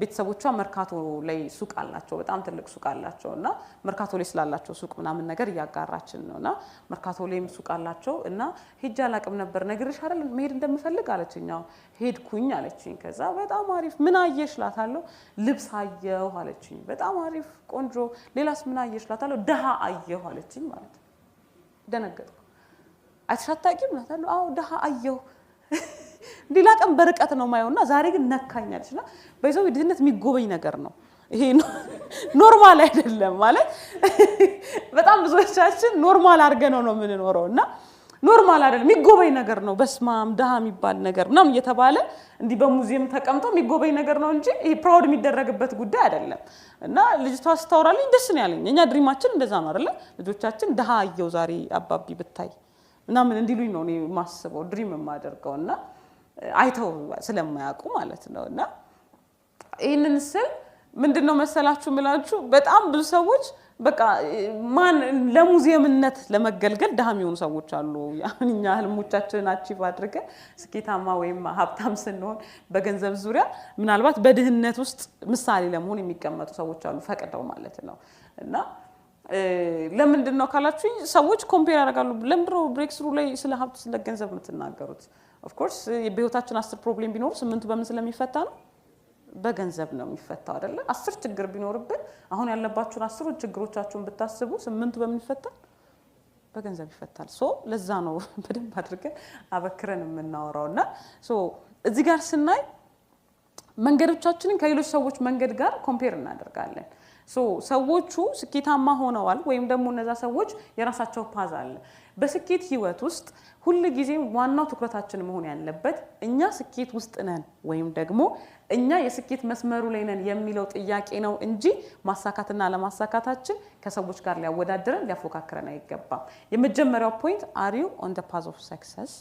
ቤተሰቦቿ መርካቶ ላይ ሱቅ አላቸው በጣም ትልቅ ሱቅ አላቸውና መርካቶ ላይ ስላላቸው ሱቅ ምናምን ነገር ያጋራችን ነውና መርካቶ ላይም ሱቅ አላቸው እና ሄጃ አላቅም ነበር ነግርሽ አይደል መሄድ እንደምፈልግ አለችኛው ሄድኩኝ አለችኝ ከዛ በጣም አሪፍ ምን አየሽ ላታለው ልብስ አየሁ አለችኝ በጣም አሪፍ ቆንጆ ሌላስ ምን አየሽ ላታለው ደሃ አየሁ አለችኝ ማለት ደነገጥኩ አትሻታቂም ላታለው አው ደሃ አየሁ ዲላ ቀን በርቀት ነው ማየውና ዛሬ ግን ነካኛለችና በይዘው ድህነት የሚጎበኝ ነገር ነው ይሄ ኖርማል አይደለም ማለት በጣም ብዙዎቻችን ኖርማል አድርገነው ነው የምንኖረውና ኖርማል አይደለም የሚጎበኝ ነገር ነው በስማም ደሃ የሚባል ነገር ምናምን እየተባለ እንዲ በሙዚየም ተቀምጦ የሚጎበኝ ነገር ነው እንጂ ይሄ ፕራውድ የሚደረግበት ጉዳይ አይደለም እና ልጅቷ ስታወራልኝ ደስ ነው ያለኝ እኛ ድሪማችን እንደዛ ነው አይደለ ልጆቻችን ደሃ አየው ዛሬ አባቢ ብታይ ምናምን እንዲሉኝ ነው እኔ ማስበው ድሪም የማደርገውና አይተው ስለማያውቁ ማለት ነውና ይሄንን ስል ምንድነው መሰላችሁ ምላችሁ በጣም ብዙ ሰዎች በቃ ማን ለሙዚየምነት ለመገልገል ደሃም የሆኑ ሰዎች አሉ ያንኛ ህልሞቻችንን አቺቭ አድርገን ስኬታማ ወይም ሀብታም ስንሆን በገንዘብ ዙሪያ ምናልባት በድህነት ውስጥ ምሳሌ ለመሆን የሚቀመጡ ሰዎች አሉ ፈቅደው ማለት ነው እና ለምንድነው ካላችሁ ሰዎች ኮምፔር ያደርጋሉ ለምንድነው ብሬክስ ሩ ላይ ስለ ሀብት ስለ ገንዘብ የምትናገሩት ኦፍ ኮርስ በህይወታችን 10 ፕሮብሌም ቢኖር 8 በምን ስለሚፈታ ነው በገንዘብ ነው የሚፈታው አይደለ 10 ችግር ቢኖርብን አሁን ያለባችሁን 10 ችግሮቻችሁን ብታስቡ 8 በምን ይፈታል በገንዘብ ይፈታል ሶ ለዛ ነው በደንብ አድርገን አበክረን የምናወራውና ሶ እዚህ ጋር ስናይ መንገዶቻችንን ከሌሎች ሰዎች መንገድ ጋር ኮምፔር እናደርጋለን ሶ ሰዎቹ ስኬታማ ሆነዋል ወይም ደግሞ እነዛ ሰዎች የራሳቸው ፓዝ አለ በስኬት ህይወት ውስጥ ሁሉ ጊዜ ዋናው ትኩረታችን መሆን ያለበት እኛ ስኬት ውስጥ ነን ወይም ደግሞ እኛ የስኬት መስመሩ ላይ ነን የሚለው ጥያቄ ነው እንጂ ማሳካትና ለማሳካታችን ከሰዎች ጋር ሊያወዳድረን ሊያፎካክረን አይገባም የመጀመሪያው ፖይንት are you on the path of success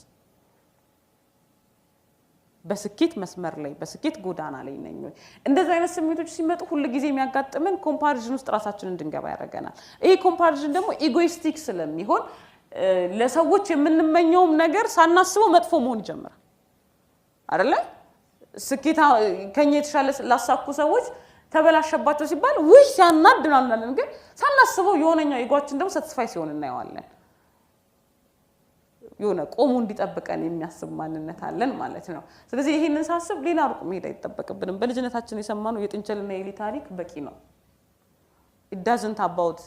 በስኬት መስመር ላይ በስኬት ጎዳና ላይ ነኝ ወይ እንደዚህ አይነት ስሜቶች ሲመጡ ሁሉ ጊዜ የሚያጋጥመን ኮምፓሪዥን ውስጥ ራሳችንን እንድንገባ ያደርገናል ይሄ ኮምፓሪዥን ደግሞ ኢጎይስቲክ ስለሚሆን ለሰዎች የምንመኘው ነገር ሳናስበው መጥፎ መሆን ይጀምራል አይደለ ስኬታ ከኛ የተሻለ ላሳኩ ሰዎች ተበላሸባቸው ሲባል ውይ ያናድናናለን ግን ሳናስበው የሆነኛው ኢጓችን ደግሞ ሳቲስፋይ ሲሆን እናየዋለን የሆነ ቆሞ እንዲጠብቀን የሚያስብ ማንነት አለን ማለት ነው ስለዚህ ይሄንን ሳስብ ሌላ ሩቅ መሄድ አይተበቀብንም በልጅነታችን የሰማነው የጥንቸልና የሊ ታሪክ በቂ ነው it doesn't about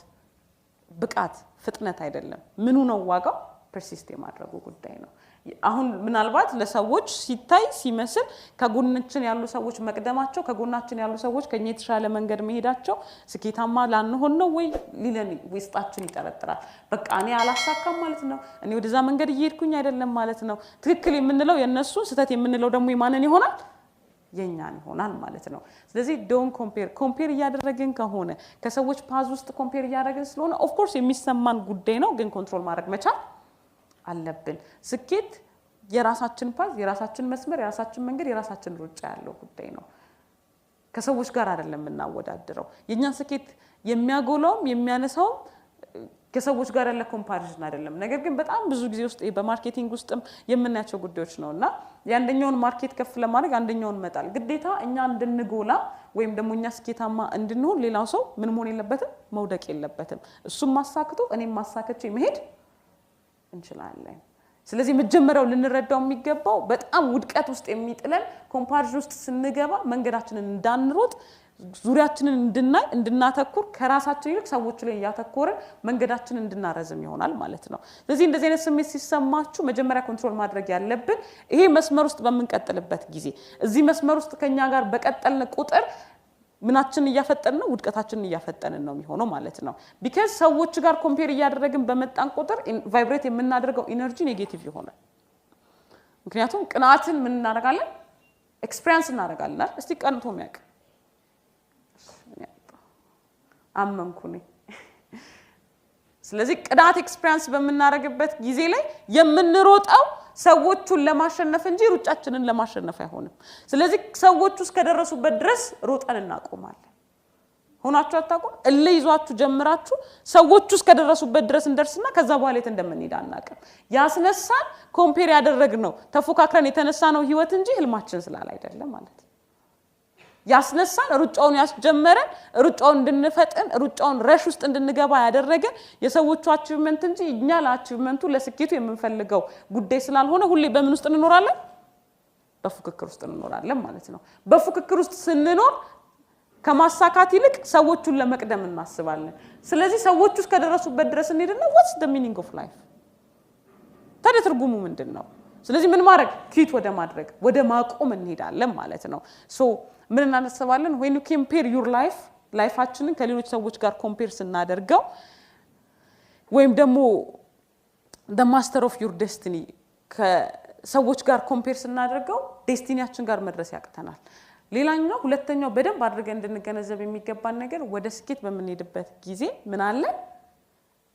ብቃት ፍጥነት አይደለም ምኑ ነው ዋጋው ፐርሲስት የማድረጉ ጉዳይ ነው አሁን ምናልባት ለሰዎች ሲታይ ሲመስል ከጎናችን ያሉ ሰዎች መቅደማቸው ከጎናችን ያሉ ሰዎች ከኛ የተሻለ መንገድ መሄዳቸው ስኬታማ ላንሆን ነው ወይ ሊለን ውስጣችን ይጠረጥራል በቃ እኔ አላሳካም ማለት ነው እኔ ወደዛ መንገድ እየሄድኩኝ አይደለም ማለት ነው ትክክል የምንለው የነሱ ስህተት የምንለው ደግሞ የማንን ይሆናል የኛን ይሆናል ማለት ነው ስለዚህ ዶንት ኮምፔር ያደረግን ከሆነ ከሰዎች ፓዝ ውስጥ ኮምፔር ያደረግን ስለሆነ ኦፍ ኮርስ የሚሰማን ጉዳይ ነው ግን ኮንትሮል ማድረግ መቻል አለብን ስኬት የራሳችን ፓዝ የራሳችን መስመር የራሳችን መንገድ የራሳችን ሩጫ ያለው ጉዳይ ነው ከሰዎች ጋር አይደለም እናወዳድረው የኛን ስኬት የሚያጎላው የሚያነሳው ከሰዎች ጋር ያለ ኮምፓሪዥን አይደለም ነገር ግን በጣም ብዙ ጊዜ ውስጥ በማርኬቲንግ ውስጥም የምናያቸው ጉዳዮች ነውና ያንደኛውን ማርኬት ከፍ ለማድረግ አንደኛውን መጣል ግዴታ እኛ እንድንጎላ ወይም ደግሞ እኛ ስኬታማ እንድንሆን ሌላው ሰው ምን መሆን የለበትም መውደቅ የለበትም እሱም ማሳክቶ እኔም ማሳከቼ መሄድ እንችላለን ስለዚህ መጀመሪያው ልንረዳው የሚገባው በጣም ውድቀት ውስጥ የሚጥለን ኮምፓሪዥን ውስጥ ስንገባ መንገዳችንን እንዳንሮጥ ዙሪያችንን እንድናይ እንድናተኩር ከራሳችን ይልቅ ሰዎች ላይ ያተኮረ መንገዳችንን እንድናረዝም ይሆናል ማለት ነው ስለዚህ እንደዚህ አይነት ስሜት ሲሰማችሁ መጀመሪያ ኮንትሮል ማድረግ ያለብን ይሄ መስመር ውስጥ በመንቀጥልበት ጊዜ እዚህ መስመር ውስጥ ከኛ ጋር በቀጠልን ቁጥር ምናችን እያፈጠን ነው ውድቀታችንን እያፈጠን ነው የሚሆነው ማለት ነው because ሰዎች ጋር ኮምፔር ያደረግን በመጣን ቁጥር ቫይብሬት የምናደርገው ኢነርጂ ኔጌቲቭ ይሆናል ምክንያቱም ቅናትን ምን እናደርጋለን ኤክስፒሪየንስ እናደርጋለን እስቲ ቀንቶ የሚያውቅ አመንኩኝ ስለዚህ ቅናት ኤክስፒሪየንስ በመናረግበት ጊዜ ላይ የምንሮጣው ሰዎቹን ለማሸነፍ እንጂ ሩጫችንን ለማሸነፍ አይሆንም ስለዚህ ሰዎቹ እስከደረሱበት ድረስ ሮጠን እናቆማለን ሆናችሁ አታውቁም እለይዟችሁ ጀምራችሁ ሰዎቹ እስከደረሱበት ድረስ እንደርስና ከዛ በኋላ የት እንደምንሄድ አናውቅም ያስነሳን ኮምፔር ያደረግነው ተፎካክረን የተነሳነው ህይወት እንጂ ህልማችን ስላል አይደለም ማለት ያስነሳን ሩጫውን ያስጀመረን ሩጫውን እንድንፈጥን ሩጫውን ረሽ ውስጥ እንድንገባ ያደረገ የሰዎቹ አቺቭመንት እንጂ እኛ ለአቺቭመንቱ ለስኬቱ የምንፈልገው ጉዳይ ስላልሆነ ሁሌ በምን ውስጥ እንኖራለን በፉክክር ውስጥ እንኖራለን ማለት ነው በፉክክር ውስጥ ስንኖር ከማሳካት ይልቅ ሰዎቹን ለመቅደም እናስባለን ስለዚህ ሰዎቹ እስከደረሱበት ድረስ እንሄድና what's the meaning of life ታዲያ ትርጉሙ ምንድነው ስለዚህ ምን ማድረግ ኪት ወደ ማድረግ ወደ ማቆም እንሄዳለን ማለት ነው ሶ ምን እናነሳባለን when you compare your lifeአችንን ከሌሎች ሰዎች ጋር ኮምፔር ስናደርገው ወይም ደግሞ the master of your destiny ከሰዎች ጋር ኮምፔር ስናደርገው ዴስቲኒያችን ጋር መድረስ ያቅተናል ሌላኛው ሁለተኛው በደንብ አድርገን እንድንገነዘብ የሚገባን ነገር ወደ ስኬት በመንሄድበት ጊዜ ምን አለ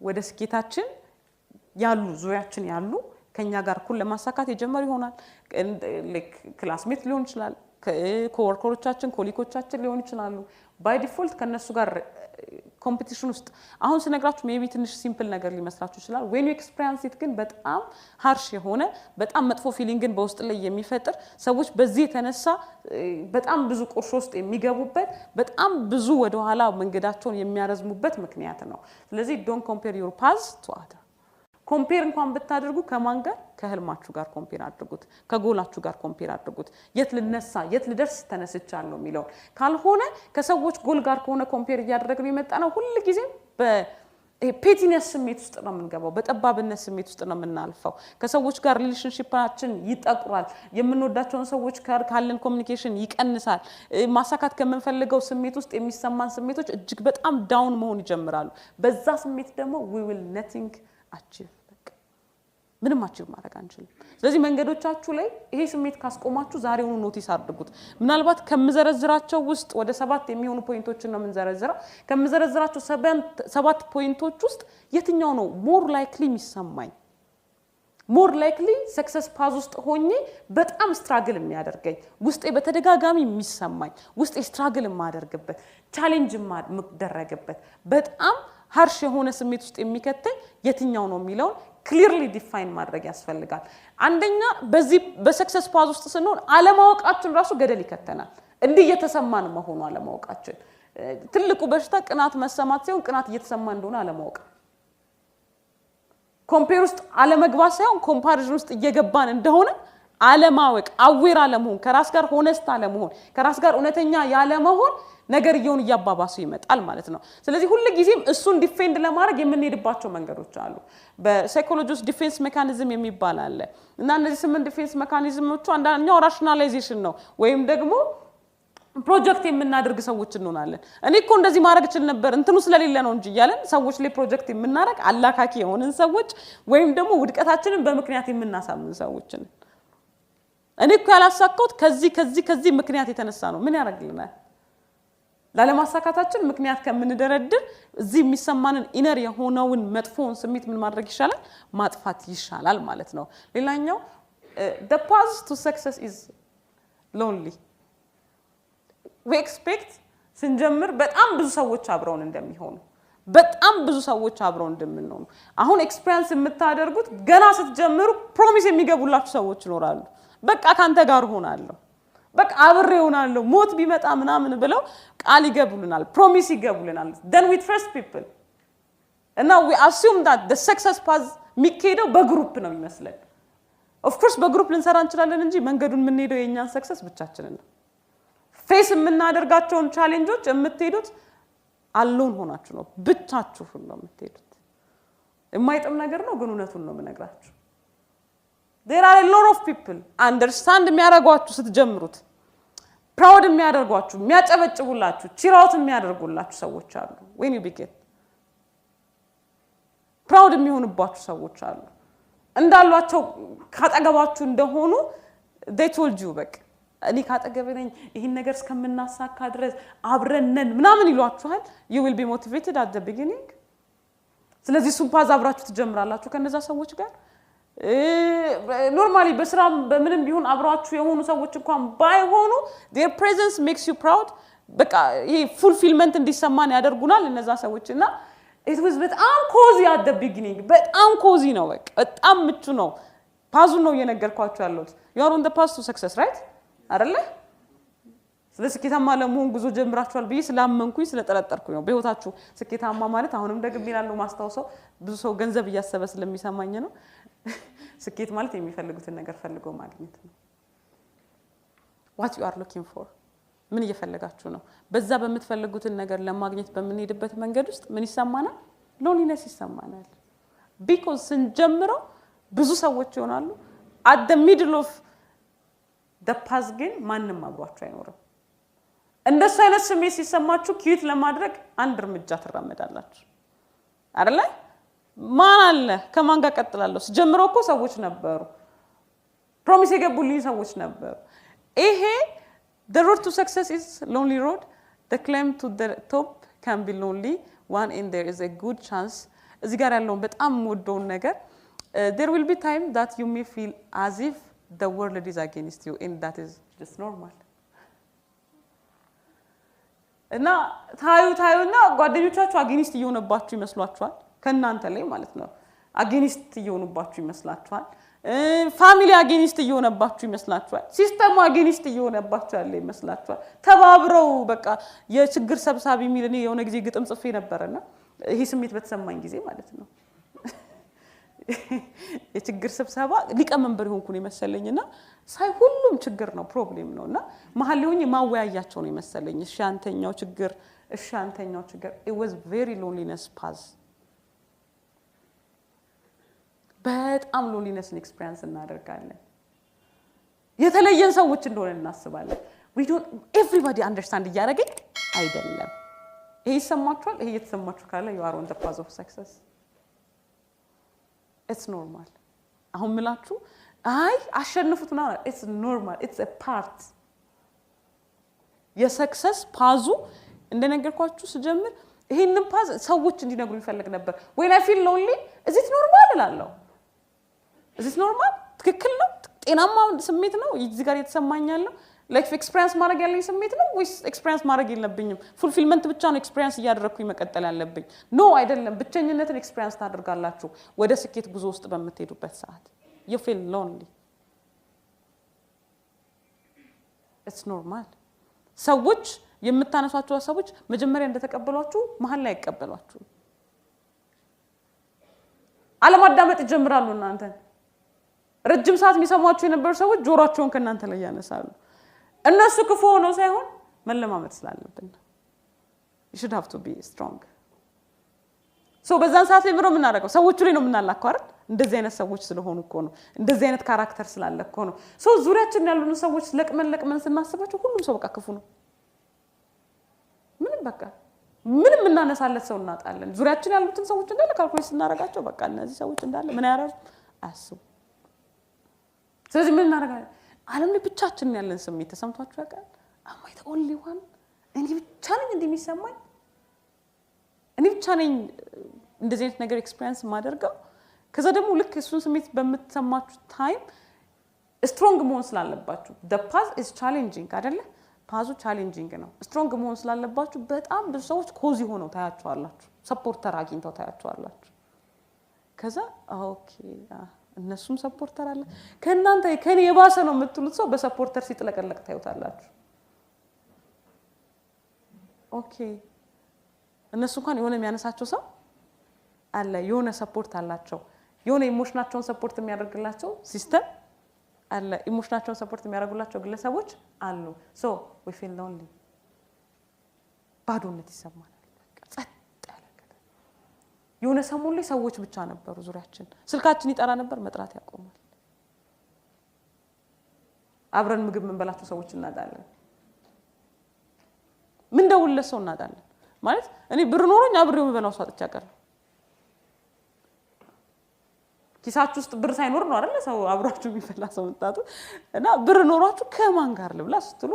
ወደ ስኬታችን ያሉ ዙሪያችን ያሉ ከኛ ጋር ኩል ለማሳካት የጀመሩ ይሆናል ክላስሜት ሊሆን ይችላል ኮወርከሮቻችን ኮሊኮቻችን ሊሆን ይችላሉ ባይ ዲፎልት ከነሱ ጋር ኮምፒቲሽን ውስጥ አሁን ስነግራችሁ ሜቢ ትንሽ ሲምፕል ነገር ሊመስላችሁ ይችላል when you experience it ግን በጣም harsh የሆነ በጣም መጥፎ ፊሊንግን በውስጥ ላይ የሚፈጥር ሰዎች በዚህ የተነሳ በጣም ብዙ ቁርሾ ውስጥ የሚገቡበት በጣም ብዙ ወደ ኋላ መንገዳቸውን የሚያረዝሙበት ምክንያት ነው ስለዚህ don't compare your path to others ኮምፔር እንኳን ብታደርጉ ከማን ጋር ከህልማችሁ ጋር ኮምፔር አድርጉት ከጎላችሁ ጋር ኮምፔር አድርጉት የት ልነሳ የት ልደርስ ተነስቻለሁ የሚለው ካልሆነ ከሰዎች ጎል ጋር ከሆነ ኮምፔር ያደረግን የመጣነው ሁሉ ጊዜ በፔቲነስ ስሜት ውስጥ ነው የምንገባው በጠባብነት ስሜት ውስጥ ነው የምናልፈው ከሰዎች ጋር ሪሌሽንሺፓችን ይጠቁራል የምንወዳቸውን ሰዎች ጋር ካለን ኮሙኒኬሽን ይቀንሳል ማሳካት ከመንፈልገው ስሜት ውስጥ የሚሰማን ስሜቶች እጅግ በጣም ዳውን መሆን ይጀምራሉ በዛ ስሜት ደግሞ we will nothing achieve ምንም አቺቭ ማድረግ አንችልም ስለዚህ መንገዶቻችሁ ላይ ይሄ ስሜት ካስቆማችሁ ዛሬውኑ ኖቲስ አድርጉት ምናልባት ከመዘረዝራቸው ውስጥ ወደ 7 የሚሆኑ ፖይንቶችን ነው መንዘረዝራው ከመዘረዝራቸው 7 ፖይንቶች ውስጥ የትኛው ነው ሞር ላይክሊ የሚሰማኝ ሞር ላይክሊ ሰክሰስ ፓዝ ውስጥ ሆኜ በጣም ስትራግል የሚያደርገኝ ውስጤ በተደጋጋሚ የሚሰማኝ ውስጤ ስትራግል የማደርግበት ቻሌንጅ የማደርግበት በጣም ሃርሽ የሆነ ስሜት ውስጥ የሚከተኝ የትኛው ነው የሚለው ክሊርሊ ዲፋይን ማድረግ ያስፈልጋል አንደኛ በዚህ በሰክሰስ ፓዝ ውስጥ ስንሆን አለማወቃችን ራሱ ገደል ይከተናል እንዲህ እየተሰማን መሆኑ አለማወቃችን ትልቁ በሽታ ቅናት መሰማት ሲሆን ቅናት እየተሰማን እንደሆነ አለማወቅ ኮምፔር ውስጥ አለመግባት ሳይሆን ኮምፓሪዥን ውስጥ እየገባን እንደሆነ አለማወቅ አዌር አለመሆን ከራስ ጋር ሆነስት አለመሆን ከራስ ጋር እውነተኛ ያለመሆን ነገር ይሁን ያባባሱ ይመጣል ማለት ነው ስለዚህ ሁሉ ጊዜም እሱን ዲፌንድ ለማድረግ የምንሄድባቸው መንገዶች አሉ በሳይኮሎጂ ውስጥ ዲፌንስ ሜካኒዝም የሚባል አለ እና እነዚህ 8 ዲፌንስ ሜካኒዝሞቹ አንደኛው ራሽናላይዜሽን ነው ወይም ደግሞ ፕሮጀክት የምናደርግ ሰዎች እንሆናለን እኔ እኮ እንደዚህ ማድረግ እችል ነበር እንትኑ ስለሌለ ነው እንጂ ይያለን ሰዎች ላይ ፕሮጀክት የምናደርግ አላካኪ የሆነን ሰዎች ወይም ደግሞ ውድቀታችንን በምክንያት የምናሳምን ሰዎች ነን እኔ እኮ ያላሳካሁት ከዚህ ምክንያት የተነሳ ነው ምን ያደርግልናል ላለማሳካታችን ምክንያት ከምንደረድር እዚህ የሚሰማንን ኢነር የሆነውን መጥፎውን ስሜት ምን ማድረግ ይሻላል ማጥፋት ይሻላል ማለት ነው ሌላኛው the path to success is lonely we expect ስንጀምር በጣም ብዙ ሰዎች አብረውን እንደሚሆኑ በጣም ብዙ ሰዎች አብረው እንደምንሆኑ አሁን ኤክስፒሪየንስ የምታደርጉት ገና ስትጀምሩ ፕሮሚስ የሚገቡላችሁ ሰዎች ይኖራሉ በቃ ካንተ ጋር ሆናለሁ በቃ አብሬ ሆናለሁ ሞት ቢመጣ ምናምን ብለው ቃል ይገቡልናል ፕሮሚስ ይገቡልናል then we trust people and now we assume that the success path የሚካሄደው በግሩፕ ነው ይመስላል of course በግሩፕ ልንሰራ እንችላለን እንጂ መንገዱን የምንሄደው የኛን ሰክሰስ ብቻችንን ነው ፌስ የምናደርጋቸውን ቻሌንጆች የምትሄዱት አሎን ሆናችሁ ነው ብቻችሁን ነው የምትሄዱት የማይጥም ነገር ነው ግን እውነቱን ነው የምነግራችሁ there are a lot of people understand የሚያደርጓችሁ ስትጀምሩት proud የሚያደርጓችሁ የሚያጨበጭቡላችሁ ቺራውት የሚያደርጉላችሁ ሰዎች አሉ when you begin proud የሚሆኑባችሁ ሰዎች አሉ እንዳሏቸው ካጠገባችሁ እንደሆኑ they told you በቃ እኔ ካጠገብነኝ ይሄን ነገር እስከምናሳካ ድረስ አብረነን ምናምን ይሏችኋል you will be motivated at the beginning ስለዚህ ሱን ፓዝ አብራችሁ ትጀምራላችሁ ከነዛ ሰዎች ጋር ኖርማሊ በስራም በምንም ቢሆን አብራችሁ የሆኑ ሰዎች እንኳን ባይሆኑ their presence makes you proud በቃ ይሄ fulfillment እንዲሰማን ያደርጉናል እነዛ ሰዎችና it was በጣም cozy at the beginning በጣም cozy ነው በቃ በጣም ምቹ ነው ፓዙ ነው እየነገርኳችሁ ያለሁት you are on the path to success right አይደለ ስለዚህ ስኬታማ ለመሆን ጉዞ ጀምራችኋል ብዬ ስላመንኩኝ ስለጠረጠርኩኝ ነው በህይወታችሁ ስኬታማ ማለት አሁንም ደግሜ ያለው ማስተዋወሰው ብዙ ሰው ገንዘብ እያሰበ ስለሚሰማኝ ነው ስኬት ማለት የሚፈልጉትን ነገር ፈልጎ ማግኘት ነው what you are looking for ምን እየፈለጋችሁ ነው በዛ በመትፈልጉትን ነገር ለማግኘት በመንሄድበት መንገድ ውስጥ ምን ይሰማናል loneliness ይሰማናል because ስንጀምረው ብዙ ሰዎች ይሆናሉ at the middle of the path ግን ማንንም አብሯችሁ አይኖርም እንደሱ አይነት ስሜት ሲሰማችሁ ኪዩት ለማድረግ አንድ እርምጃ ተራመዳላችሁ አይደለ ማን አለ ከማን ጋር ቀጥላለሁ ስጀምረው እኮ ሰዎች ነበሩ ፕሮሚስ የገቡልኝ ሰዎች ነበሩ ይሄ the road to success is lonely road the climb to the top can be lonely one and there is a good chance እዚህ ጋር ያለው በጣም ወደው ነገር there will be time that you may feel as if the world is against you and that is just normal እና ታዩና ጓደኞቻችሁ አጌኒስት እየሆነባችሁ ይመስሏችኋል ከናንተ ላይ ማለት ነው አጌኒስት እየሆኑባችሁ ይመስላችኋል ፋሚሊ አጌኒስት እየሆነባችሁ ይመስላችኋል ሲስተሙ አጌኒስት እየሆነባችሁ ያለ ይመስላችኋል ተባብረው በቃ የችግር ሰብሳቢ የሚል እኔ የሆነ ጊዜ ግጥም ጽፌ ነበርና ይሄ ስሜት በተሰማኝ ጊዜ ማለት ነው የችግር ስብሰባ ሊቀመንበር ሆንኩኝ መሰለኝና ሳይ ሁሉም ችግር ነው ፕሮብሌም ነውና መሐል ሆኜ ማወያያቸው ነው መሰለኝ እሺ አንተኛው ችግር it was very loneliness path በጣም loneliness experience እናደርጋለን የተለየን ሰዎች እንደሆነ እናስባለን we don't everybody understand እያደረገኝ አይደለም ይሄ ይሰማችኋል ይሄ የተሰማችሁ ካለ you are on the path of success it's normal አሁን ምላችሁ አይ አሸንፉትና it's normal it's a part የሰክሰስ ፓዙ እንደነገርኳችሁ ስጀምር ይሄንን ፓዝ ሰዎች እንዲነግሩ ይፈልግ ነበር when I feel lonely is it normal እላለሁ is this normal ትክክል ነው ጤናማ ስሜት ነው እዚህ ጋር የተሰማኝ ያለው ላይፍ ኤክስፒሪየንስ ማድረግ ያለኝ ስሜት ነው ወይስ ኤክስፒሪየንስ ማድረግ የለብኝም ፉልፊልመንት ብቻ ነው ኤክስፒሪየንስ ያደረኩኝ መቀጠል ያለብኝ ኖ አይደለም ብቸኝነትን ኤክስፒሪየንስ ታደርጋላችሁ ወደ ስኬት ጉዞ ውስጥ በመትሄዱበት ሰዓት you feel lonely it's normal ሰዎች የምታነሷቸው ሰዎች መጀመሪያ እንደተቀበሏችሁ መሀል ላይ አይቀበሏችሁ አለማዳመጥ ይጀምራሉ እናንተ ረጅም ሰዓት የሚሰማችሁ የነበሩ ሰዎች ጆሮአቸውን ከናንተ ላይ ያነሳሉ እነሱ ክፉ ሆነው ሳይሆን መለማመጥ ስላለብን you should have to be strong so በዛን ሰዓት ላይ ምንም እናደርገው ሰዎቹ ላይ ነው የምናላከው አይደል እንደዚህ አይነት ሰዎች ስለሆኑ እኮ ነው እንደዚህ አይነት ካራክተር ስላለ እኮ ነው so ዙሪያችን ያሉን ሰዎች ለቅመን ስናስባቸው ሁሉም ሰው በቃ ክፉ ነው ምንም እናነሳለት ሰው እናጣለን ዙሪያችን ያሉትን ሰዎች እንዳለ ካልኩሌት እናረጋቸው በቃ እነዚህ ሰዎች እንዳለ ምን ያራሩ አስቡ ስለዚህ ምን እናረጋለን ዓለም ላይ ብቻችን ያለን ስሜት ተሰምቷችሁ ያውቃል am I the only one እኔ ብቻ ነኝ እንደሚሰማኝ እኔ ብቻ ነኝ እንደዚህ አይነት ነገር ኤክስፒሪየንስ ማደርገው ከዛ ደግሞ ልክ እሱን ስሜት በመተሰማችሁ ታይም ስትሮንግ መሆን ስላለባችሁ the path is challenging አይደለ ፓዙ ቻሌንጂንግ ነው ስትሮንግ መሆን ስላለባችሁ በጣም ብዙ ሰዎች ኮዚ ሆነው ታያቸዋላችሁ ሰፖርተር አግኝተው ታያቸዋላችሁ ከዛ ኦኬ እነሱም ሰፖርተር አለ ከናንተ ከኔ የባሰ ነው የምትሉት ሰው በሰፖርተር ሲጥለቀለቅ ታዩታላችሁ ኦኬ እነሱ እንኳን የሆነ የሚያነሳቸው ሰው አለ የሆነ ሰፖርት አላቸው የሆነ ኢሞሽናቸውን ሰፖርት የሚያደርግላቸው ሲስተም አለ ኢሞሽናቸውን ሰፖርት የሚያደርጉላቸው ግለሰቦች አሉ so we feel lonely ባዶነት ይሰማናል ጸጥ ያለ የሆነ ሰሞን ላይ ሰዎች ብቻ ነበሩ ዙሪያችን ስልካችን ይጠራ ነበር መጥራት ያቆማል አብረን ምግብ መንበላቸው ሰዎች እናጣለን ምን ደውልለት ሰው እናጣለን ማለት እኔ ብር ኖሮኝ አብሬው መበላው ሰው አጥቻለሁ ኪሳችሁ ውስጥ ብር ሳይኖር ነው አይደል ሰው አብራችሁ የሚፈላ ሰው መጣጡ እና ብር ኖሯችሁ ከማን ጋር ልብላ ስትሉ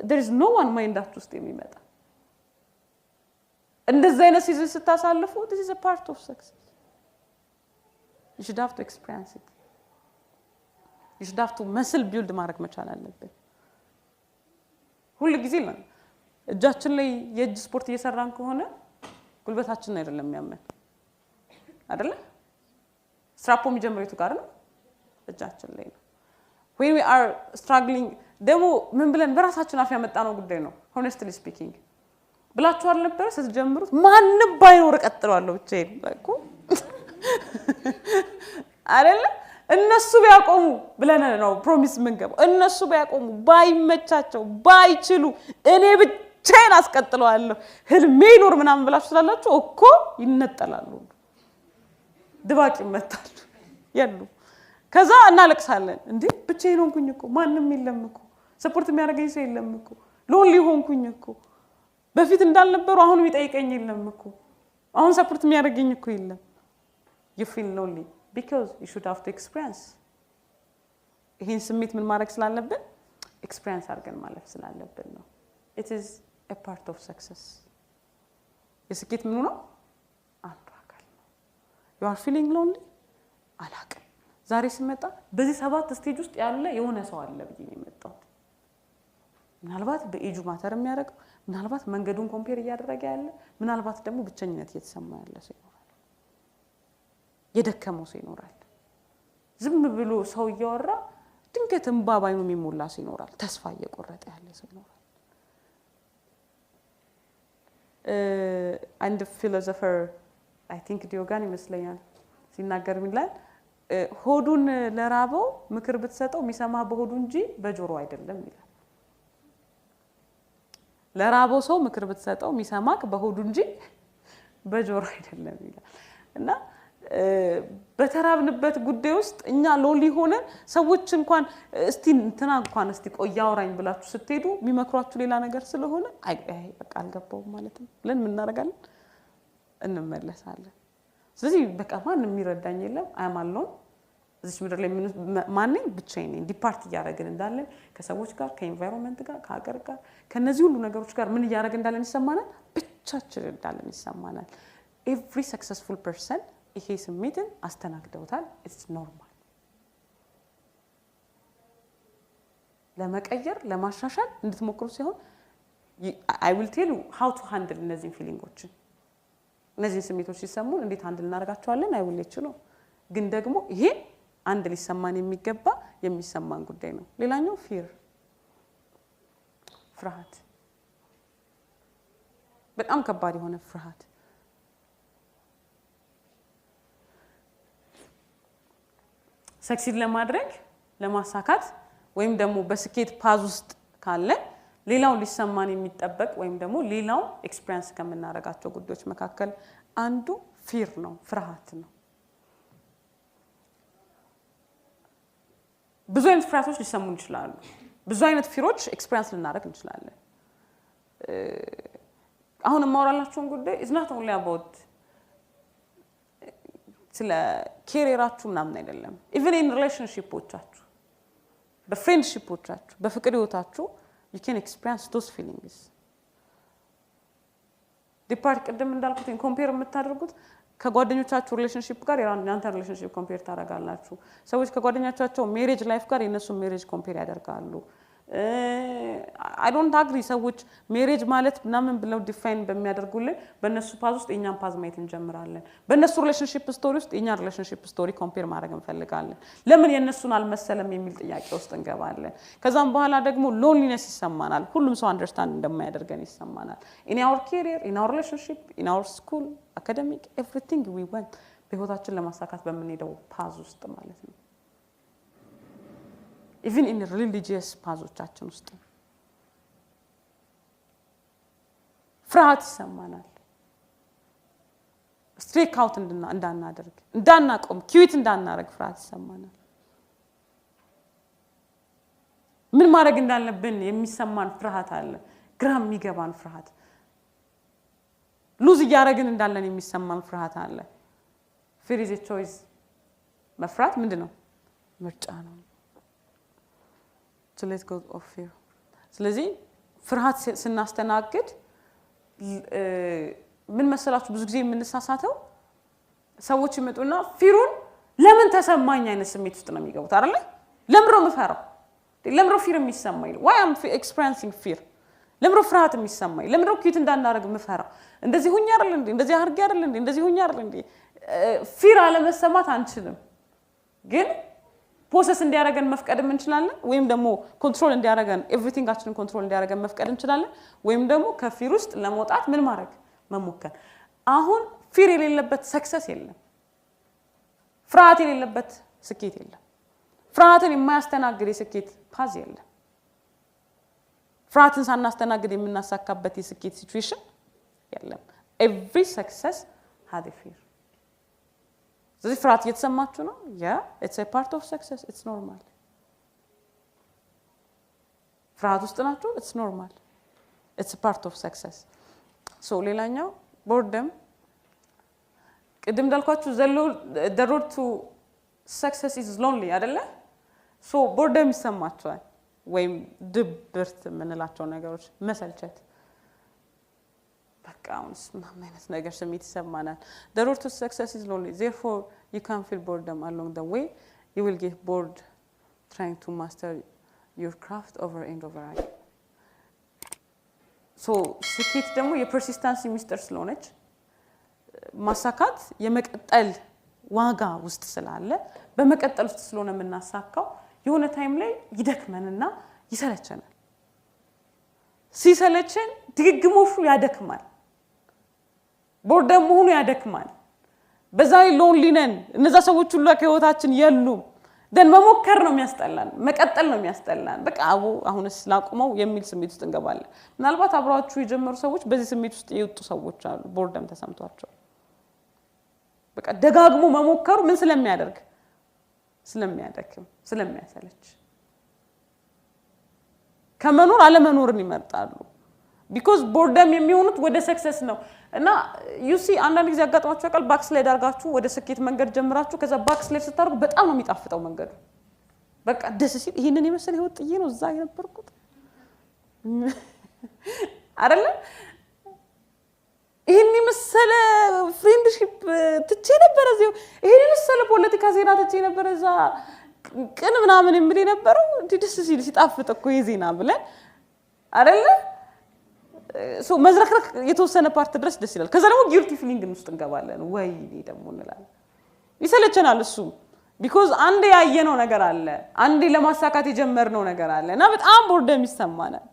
there is no one ማይንዳችሁ ውስጥ የሚመጣ እንደዚህ አይነት ሲዝን ስታሳልፉ this is a part of success you should have to experience it you should have to muscle build ማድረግ መቻል አለብን ሁሉ ጊዜ ነው እጃችን ላይ የእጅ ስፖርት እየሰራን ከሆነ ጉልበታችን አይደለም የሚያመን አይደለ ስትራፖ የሚጀምሩት ጋር ነው እጃችን ላይ ነው when we are struggling ደሞ ምን ብለን በራሳችን አፍ ያመጣነው ጉዳይ ነው honestly speaking ብላችሁ አልነበረ ስትጀምሩት ማንንም ባይኖር ቀጥሏለሁ ብቻዬን በቃ አይደለ እነሱ ቢያቆሙ ብለን ነው ፕሮሚስ መንገብ እነሱ ቢያቆሙ ባይመቻቸው ባይችሉ እኔ ብቻዬን አስቀጥለዋለሁ ህልሜ ይኖር ምናምን ብላችሁ ስላላችሁ እኮ ይነጠላሉ ድባቅ ይመታሉ ያሉ ከዛ እናለቅሳለን እንዴ ብቻዬን ሆንኩኝ እኮ ማንንም የለም እኮ ሰፖርት የሚያደርገኝ ሰው የለም እኮ ሎንሊ ሆንኩኝ እኮ በፊት እንዳልነበሩ አሁን የሚጠይቀኝ የለም እኮ አሁን ሰፖርት የሚያደርገኝ እኮ የለም you feel lonely because you should have to experience ይሄን ስሜት ምን ማድረግ ስላለብን ኤክስፒሪየንስ አድርገን ማለፍ ስላለብን ነው it is a part of success የስኬት ምን ነው አንዱ አካል ነው you are feeling lonely አላቀ ዛሬ ስመጣ በዚህ 7 ስቴጅ ውስጥ ያለ የሆነ ሰው አለ ብዬ ነው የመጣው ምናልባት በኤጁ ማተር የሚያደርገው ምናልባት መንገዱን ኮምፔር እያደረገ ያለ ምናልባት ደግሞ ብቸኝነት እየተሰማ ያለ ሰው ይኖራል የደከመው ሰው ይኖራል ዝም ብሎ ሰው እያወራ ድንገት እንባ ባይኑ የሚሞላ ሰው ይኖራል ተስፋ እየቆረጠ ያለ ሰው ይኖራል and the philosopher I think ዲዮጋን ይመስለኛል ሲናገር ይላል ሆዱን ለራበው ምክር ብትሰጠው የሚሰማ በሆዱ እንጂ በጆሮ አይደለም ይላል ለራበው ሰው ምክር ብትሰጠው የሚሰማክ በሆዱ እንጂ በጆሮ አይደለም ይላል እና በተራብንበት ጉዳይ ውስጥ እኛ ሎሊ ሆነ ሰዎች እንኳን እስቲ እንትና እንኳን እስቲ ቆያውራኝ ብላችሁ ስትሄዱ የሚመክሯችሁ ሌላ ነገር ስለሆነ አይ በቃ አልገባውም ማለት ነው ለን ምን እናደርጋለን እንመለሳለን ስለዚህ በቃ ማን የሚረዳኝ የለም አይማልነው እዚህ ምድር ላይ ማንንም ብቻዬን ነኝ ዲፓርት ያደረግን እንዳለን ከሰዎች ጋር ከኤንቫይሮንመንት ጋር ከሀገር ጋር ከነዚህ ሁሉ ነገሮች ጋር ምን ያደረግ እንዳለን ይሰማናል ብቻችን እንዳለን ይሰማናል every successful person ይሄ ስሜትን አስተናግደውታል it's normal ለመቀየር ለማሻሻል እንድትሞክሩ ሲሆን I will tell you how to handle እነዚህን ፊሊንጎችን እነዚህን ስሜቶች ሲሰሙን እንዴት ሃንድል እናደርጋቸዋለን I will let you know ግን ደግሞ ይሄ አንድ ሊሰማን የሚገባ የሚሰማን ጉዳይ ነው ሌላኛው fear ፍርሃት በጣም ከባድ የሆነ ፍርሃት ሰክሲድ ለማድረግ ለማሳካት ወይም ደግሞ በስኬት ፓዝ ውስጥ ካለ ሌላው ሊሰማን የሚጠበቅ ወይም ደግሞ ሌላው ኤክስፒሪየንስ ከምናረጋቸው ጉዳዮች መካከል አንዱ ፊር ነው ፍርሃት ነው ብዙ አይነት ፍርሃቶች ሊሰሙን ይችላሉ ብዙ አይነት ፊሮች ኤክስፒሪየንስ ልናደርግ እንችላለን አሁን ማውራላችሁን ጉዳይ is not only about ስለ ኬሪየራችሁ ምናምን አይደለም even in relationshipዎቻችሁ በፍሬንድሺፕዎቻችሁ በፍቅር ህይወታችሁ you can experience those feelings ዲፓርት ቀደም እንዳልኩት ኮምፔር የምታደርጉት ከጓደኞቻችሁ ሪሌሽንሺፕ ጋር ያንተ ሪሌሽንሺፕ ኮምፔር ታደርጋላችሁ ሰዎች ከጓደኞቻቸው ሜሬጅ ላይፍ ጋር የነሱ ሜሬጅ ኮምፔር ያደርጋሉ I don't agree ሰዎች ሜሬጅ ማለት ምናምን ብለው ዲፋይን በሚያደርጉልን በእነሱ ፓዝ ውስጥ የኛን ፓዝ ማየት እንጀምራለን በእነሱ ሪሌሽንሺፕ ስቶሪ ውስጥ የኛን ሪሌሽንሺፕ ስቶሪ ኮምፔር ማድረግ እንፈልጋለን ለምን የነሱን አልመሰለም የሚል ጥያቄ ውስጥ እንገባለን ከዛም በኋላ ደግሞ ሎንሊነስ ይሰማናል ሁሉም ሰው አንደርስታንድ እንደማያደርገን ይሰማናል in our career in our relationship in our school academic everything we want በህይወታችን ለማሳካት በመንሄደው ፓዝ ውስጥ ማለት ነው even in religious ፓዞቻችን ውስጥ ፍርሃት ይሰማናል ስትሬክ አውት እንዳናደርግ እንዳናቆም ኪዊት እንዳናረግ ፍርሃት ይሰማናል ምን ማድረግ እንዳለብን የሚሰማን ፍርሃት አለ ግራም የሚገባን ፍርሃት ሉዝ ያረግን እንዳለን የሚሰማን ፍርሃት አለ fear is a choice መፍራት ምንድነው ምርጫ ነው to let go of fear ስለዚህ ፍርሃት ስናስተናግድ ምን መሰላችሁ ብዙ ጊዜ የምንሳሳተው ሰዎች ይመጡና ፊሩን ለምን ተሰማኝ አይነት ስሜት ውስጥ ነው የሚገቡት አይደል ለምሮ መፈራው ለምሮ ፊር የሚሰማኝ why I'm experiencing fear ለምሮ ፍርሃት የሚሰማኝ ለምሮ ኪት እንዳናረግ መፈራው እንደዚህ ሆኛ አይደል እንዴ እንደዚህ አርጌ አይደል እንዴ እንደዚህ ሆኛ አይደል እንዴ ፊር አለመሰማት አንችልም ግን ፕሮሰስ እንዲያረጋን መፍቀድም እንችላለን ወይም ደግሞ ኮንትሮል እንዲያረጋን ኤቭሪቲንጋችንን ኮንትሮል እንዲያረጋን መፍቀድ እንችላለን ወይም ደግሞ ከፊር ውስጥ ለመውጣት ምን ማድረግ መሞከር አሁን ፊር የሌለበት ሰክሰስ የለም ፍርሃት የሌለበት ስኬት የለም ፍርሃትን የማያስተናግድ የስኬት ፓዝ የለም ፍርሃትን ሳናስተናግድ የምናሳካበት የስኬት ሲቹዌሽን የለም every success has a fear ስለዚህ ፍርሃት እየተሰማችሁ ነው it's a part of success it's normal ፍርሃት ውስጥ ናችሁ it's normal it's a part of success so ሌላኛው boredom ቅድም እንዳልኳችሁ the road to success is lonely አይደለ so boredom ይሰማችኋል ወይም ድብርት የምንላቸው ነገሮች መሰልቸት በቃ አሁንስ ምናምን አይነት ነገር ስሜት ይሰማናል the road to success is lonely therefore you can feel boredom along the way you will get bored trying to master your craft over and over again so ስኬት ደግሞ የፐርሲስታንስ ሚስጥር ስለሆነች ማሳካት የመቀጠል ዋጋ ውስጥ ስላለ በመቀጠል ውስጥ ስለሆነ የምናሳካው የሆነ ታይም ላይ ይደክመንና ይሰለቸናል ሲሰለቸን ድግግሞሹ ያደክማል ቦርደም ሆኖ ያደክማል በዛይ ሎንሊ ነን እነዛ ሰዎች ሁሉ ከህይወታችን የሉም ደን መሞከር ነው የሚያስጠላን መቀጠል ነው የሚያስጠላን በቃ አሁንስ ላቁመው የሚል ስሜት ውስጥ እንገባለን ምናልባት አብራችሁ የጀመሩ ሰዎች በዚህ ስሜት ውስጥ የወጡ ሰዎች አሉ ቦርደም ተሰምቷቸው በቃ ደጋግሞ መሞከሩ ምን ስለሚያደርግ ስለሚያደክም ስለሚያሰለች ከመኖር አለመኖርን ይመርጣሉ because boredom የሚሆኑት ወደ ሰክሰስ ነው እና you see አንዳንድ ጊዜ አጋጥማችሁ አቃል ባክስላይድ አርጋችሁ ወደ ስኬት መንገድ ጀምራችሁ ከዛ ባክስላይድ ስታርጉ በጣም ነው የሚጣፍጠው መንገዱ በቃ ደስ ሲል ይሄንን የመሰለ ህይወት ጥዬ ነው እዛ የነበርኩት አይደለ ይሄን የመሰለ ፍሬንድሺፕ ትቼ ነበር እዚሁ ይሄን የመሰለ ፖለቲካ ዜና ትቼ ነበር እዛ ቅን ምናምን የሚል የነበረው ደስ ሲል ሲጣፍጥ እኮ የዜና ብለን አይደለ ሶ መዝረክረክ የተወሰነ ፓርት ድረስ ደስ ይላል ከዛ ደግሞ ጊልቲ ፊሊንግ ውስጥ እንገባለን ወይኔ ደግሞ እንላለን ይሰለቸናል እሱ because አንዴ ያየነው ነገር አለ አንዴ ለማሳካት የጀመርነው ነገር አለና በጣም ቦርደም ይሰማናል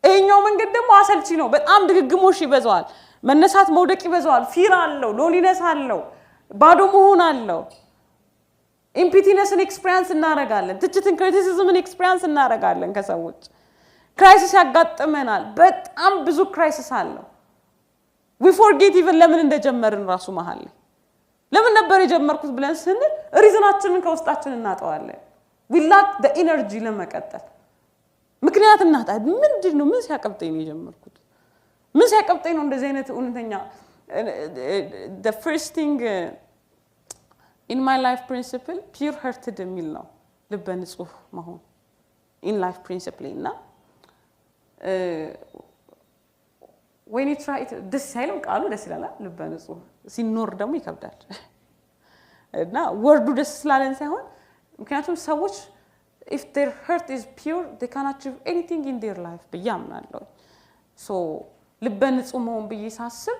እኛው መንገድ ደግሞ አሰልቺ ነው በጣም ድግግሞሽ ይበዛዋል መነሳት መውደቅ ይበዛዋል ፊር አለው ሎሊነስ አለው ባዶ መሆን አለው ኢምፒቲነስን ኤክስፒሪየንስ እናረጋለን ትችትን ክሪቲሲዝምን ኤክስፒሪየንስ እናረጋለን ከሰዎች ክራይሲስ ያጋጥመናል በጣም ብዙ ክራይሲስ አለው we forget even ለምን እንደጀመርን ራሱ መሃል ለምን ነበር የጀመርኩት ብለን ስንል ሪዝናችንን ከውስጣችን እናጣዋለን we lack the energy ለመቀጠል ምክንያት እናጣ ምንድነው ምን ሲያቀብጠኝ ነው የጀመርኩት ምን ሲያቀብጠኝ ነው እንደዚህ አይነት እውነተኛ the first thing in my life principle pure hearted የሚል ነው ልበ ንጹህ መሆን in life principle እና when you try it ደስ አይልም ቃሉ ደስ ይላል ልበ ንጹህ ሲኖር ደግሞ ይከብዳል እና ወርዱ ደስ ስላለን ሳይሆን ምክንያቱም ሰዎች if their heart is pure they can achieve anything in their life በያምናለሁ so ልበ ንጹህ መሆን በየሳስብ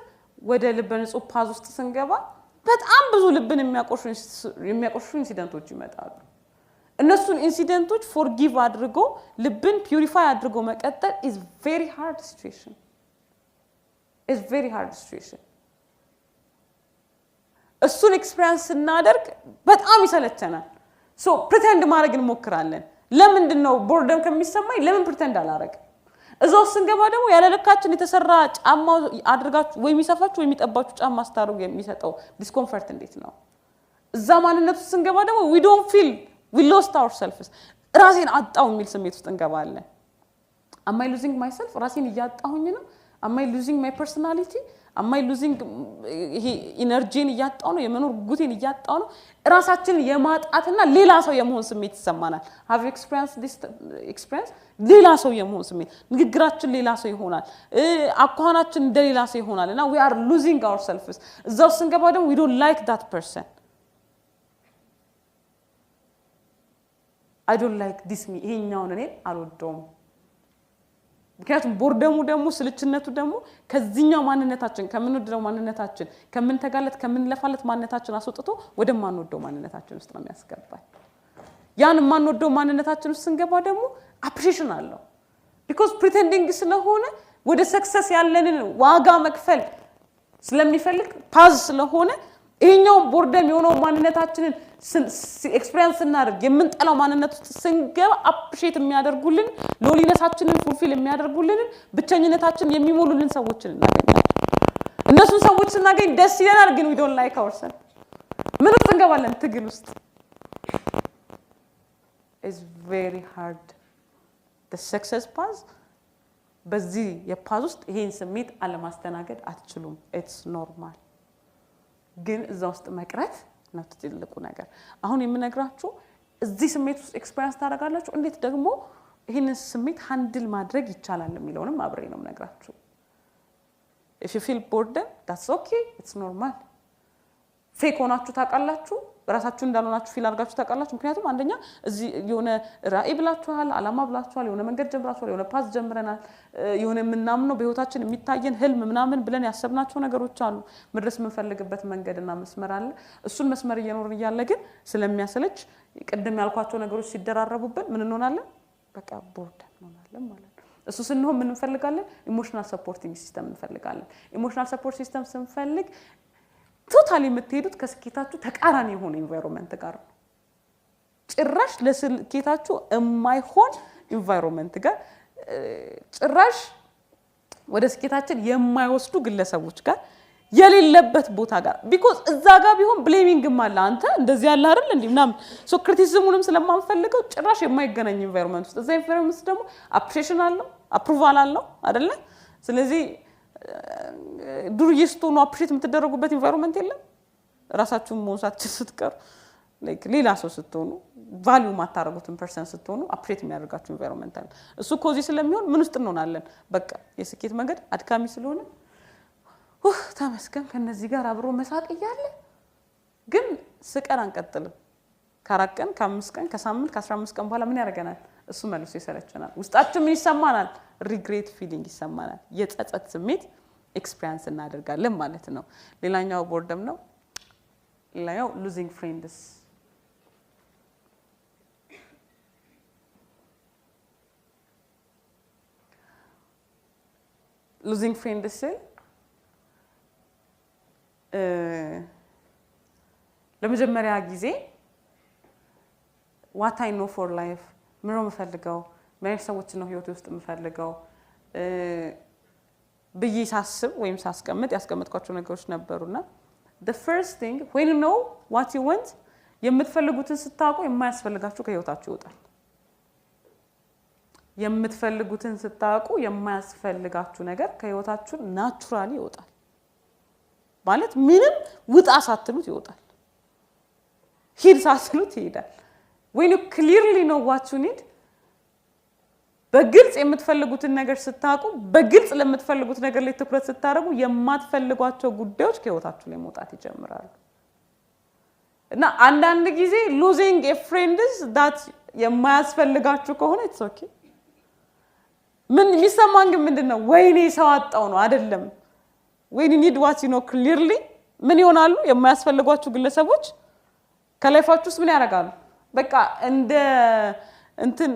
ወደ ልበ ንጹህ ፓዝ ውስጥ ስንገባ በጣም ብዙ ልብን የሚያቆሹ ኢንሲደንቶች ይመጣሉ እነሱን ኢንሲደንቶች forgive አድርጎ ልብን ፒዩሪፋይ አድርጎ መቀጠል is very hard situation is very hard situation እሱን ኤክስፒሪየንስ እናደርግ በጣም ይሰለቸናል so pretend ማድረግ እንሞክራለን ለምንድነው ቦርደም ከሚሰማኝ ለምን pretend አላረግ እዛው ስንገባ ደግሞ ያለለካችን የተሰራ ጫማ አድርጋችሁ ወይ የሚሰፋችሁ ወይ የሚጠባችሁ ጫማ አስታርጉ የሚሰጠው ዲስኮምፎርት እንዴት ነው እዛ ማንነቱ ስንገባ ደግሞ we don't feel we lost ourselves ራሴን አጣው የሚል ስሜት ውስጥ እንገባለን am I losing myself ራሴን እያጣሁኝ ነው am I losing my personality am I losing energy እያጣው ነው የመኖር ጉቴን እያጣው ነው ራሳችንን የማጣትና ሌላ ሰው የመሆን ስሜት ይሰማናል have you experienced this experience ሌላ ሰው የመሆን ስሜት ንግግራችን ሌላ ሰው ይሆናል አቋናችን እንደ ሌላ ሰው ይሆናልና we are losing ourselves እዛው ስንገባ ደግሞ we don't like that person I don't like this me ይሄኛውን እኔ አልወደውም ምክንያቱም ቦርደሙ ደግሞ ስልችነቱ ደግሞ ከዚህኛው ማንነታችን ከምንወደው ማንነታችን ከምንተጋለት ከምንለፋለት ማንነታችን አስወጥቶ ወደማንወደው ማንነታችን ውስጥ ነው የሚያስገባል ያን ማንወደው ማንነታችን ውስጥ ስንገባ ደግሞ appreciation አለው because pretending ስለሆነ ወደ success ያለንን ዋጋ መክፈል ስለሚፈልግ ፓዝ ስለሆነ ይሄኛው ቦርደም የሆነው ማንነታችንን ኤክስፒሪየንስ እናደርግ የምንጠላው ማንነት ውስጥ ስንገባ appreciate የሚያደርጉልን ሎሊነሳችንን fulfill የሚያደርጉልን ብቸኝነታችንን የሚሞሉልን ሰዎችን እናገኛለን እነሱን ሰዎች ስናገኝ ደስ ይለናል ግን we don't like ourselves ምን ውስጥ እንገባለን ትግል ውስጥ is very hard the success path በዚህ የፓዝ ውስጥ ይሄን ስሜት አለማስተናገድ አትችሉም it's normal ግን እዛ ውስጥ መቅረት ነው ትልቁ ነገር አሁን የምነግራችሁ እዚህ ስሜት ውስጥ ኤክስፒሪየንስ ታደርጋላችሁ እንዴት ደግሞ ይሄንን ስሜት ሃንድል ማድረግ ይቻላል የሚለውንም አብሬ ነው የምነግራችሁ if you feel bored that's okay it's normal ፌክ ሆናችሁ ታውቃላችሁ ራሳችሁ እንዳልሆናችሁ ፊል አድርጋችሁ ታውቃላችሁ ምክንያቱም አንደኛ እዚህ የሆነ ራኢ ብላችኋል አላማ ብላችኋል የሆነ መንገድ ጀምራችኋል የሆነ ፓዝ ጀምረናል የሆነ ምናምነው በህይወታችን የሚታየን ህልም ምናምን ብለን ያሰብናቸው ነገሮች አሉ መድረስ የምንፈልግበት መንገድና መስመር አለ እሱን መስመር እየኖርን ይያለ ግን ስለሚያሰለች ቀደም ያልኳቸው ነገሮች ሲደራረቡብን ምን እንሆናለን በቃ ቦርድ እንሆናለን ማለት ነው እሱ ስንሆን ምን እንፈልጋለን ኢሞሽናል ሰፖርቲንግ ሲስተም እንፈልጋለን ኢሞሽናል ሰፖርት ሲስተም ስንፈልግ ቶታሊ የምትሄዱት ከስኬታችሁ ተቃራኒ የሆነ ኢንቫይሮንመንት ጋር ነው ጭራሽ ለስኬታችሁ የማይሆን ኢንቫይሮንመንት ጋር ጭራሽ ወደ ስኬታችን የማይወስዱ ግለሰቦች ጋር የሌለበት ቦታ ጋር because እዛ ጋር ቢሆን ብሌሚንግም አለ አንተ እንደዚህ ያለ አይደል እንዴምናም ሶ ክሪቲሲዝሙንም ስለማንፈልገው ጭራሽ የማይገናኝ ኢንቫይሮንመንት ውስጥ እዛ ኢንቫይሮንመንት ደግሞ አፕሪሺዬሽን አለው አፕሩቫል አለው አይደለ ስለዚህ ዱርዬ ስትሆኑ አፕሪሺየት የምትደረጉበት ኢንቫይሮንመንት የለም ራሳችሁን መውሳችሁ ስትቀሩ ላይክ ሌላ ሰው ስትሆኑ ቫልዩ ማታረጉትን ፐርሰን ስትሆኑ አፕሪሺየት የሚያደርጋችሁ ኢንቫይሮንመንት አለ እሱ ኮዚ ስለሚሆን ምን ውስጥ እንሆናለን በቃ የስኬት መንገድ አድካሚ ስለሆነ ተመስገን ከነዚህ ጋር አብሮ መሳቅ ይያለ ግን ስቀን አንቀጥልም ከአራት ቀን ከ5 ቀን ከሳምንት ከ15 ቀን በኋላ ምን ያደርገናል እሱ መልሶ ይሰለቸናል ውስጣችን ምን ይሰማናል ሪግሬት ፊሊንግ ይሰማናል የጸጸት ስሜት ኤክስፒሪየንስ እናደርጋለን ማለት ነው ሌላኛው ቦርደም ነው ሌላኛው losing friends losing friends ለመጀመሪያ ጊዜ what I know for life ምንም መፈልገው ምን ሰዎች ነው ህይወት ውስጥ መፈልገው ብዬ ሳስብ ወይም ሳስቀምጥ ያስቀምጥኳቸው ነገሮች ነበርና the first thing when you know what you want የምትፈልጉትን ስታውቁ የማያስፈልጋችሁ ከህይወታችሁ ይወጣል የምትፈልጉትን ስታውቁ የማያስፈልጋችሁ ነገር ከህይወታችሁ ናቹራሊ ይወጣል ማለት ምንም ውጣ ሳትሉት ይወጣል ሂድ ሳትሉት ይሄዳል when you clearly know what you need በግልጽ የምትፈልጉትን ነገር ስታውቁ በግልጽ ለምትፈልጉት ነገር ላይ ትኩረት ስታደርጉ የማትፈልጓቸው ጉዳዮች ከህይወታችሁ ላይ መውጣት ይጀምራሉ እና አንዳንድ ጊዜ losing a friend is that የማያስፈልጋችሁ ከሆነ it's okay ምን የሚሰማን ግን ምንድነው ወይኔ ሰው አጣው ነው አይደለም when you need what you know clearly ምን ይሆናሉ የማያስፈልጓችሁ ግለሰቦች ከላይፋችሁ ውስጥ ምን ያደርጋሉ በቃ እንደ እንትን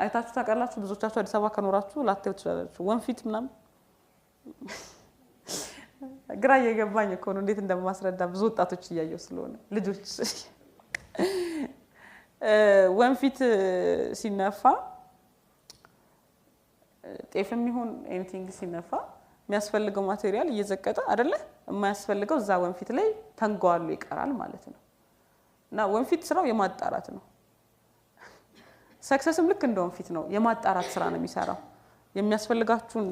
አይታችሁ ታውቃላችሁ ብዙዎቻችሁ አዲስ አበባ ከኖራችሁ ላቴው ትችላላችሁ ወንፊት ምናምን ግራ እየገባኝ እኮ ነው እንዴት እንደማስረዳ ብዙ ወጣቶች እያየው ስለሆነ ልጆች ወንፊት ሲነፋ ጤፍም ይሁን ኤኒቲንግ ሲነፋ የሚያስፈልገው ማቴሪያል እየዘቀጠ አይደለ የማያስፈልገው እዛ ወንፊት ላይ ተንጓሉ ይቀራል ማለት ነው እና ወንፊት ስራው የማጣራት ነው ሰክሰስም ልክ እንደ ወንፊት ነው የማጣራት ስራ ነው የሚሰራው የሚያስፈልጋችሁን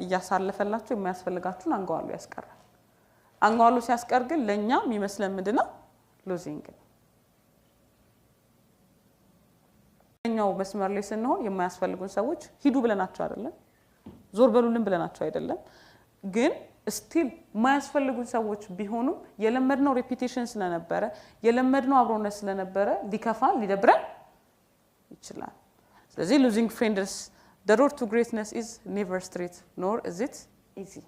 እያሳለፈላችሁ የሚያስፈልጋችሁን አንጓሉ ያስቀራል አንጓሉ ሲያስቀር ግን ለኛ የሚመስለን ምንድነው ሎዚንግ እኛው መስመር ላይ ስንሆን የማያስፈልጉን ሰዎች ሂዱ ብለናቸው አይደለም ዞር በሉልን ብለናቸው አይደለም ግን still የማያስፈልጉን ሰዎች ቢሆኑ የለመድነው ሪፒቲሽን ስለነበረ የለመድነው አብሮነት ስለነበረ ሊከፋን ሊደብረን ይችላል ስለዚህ losing friends the road to greatness is never straight nor is it easy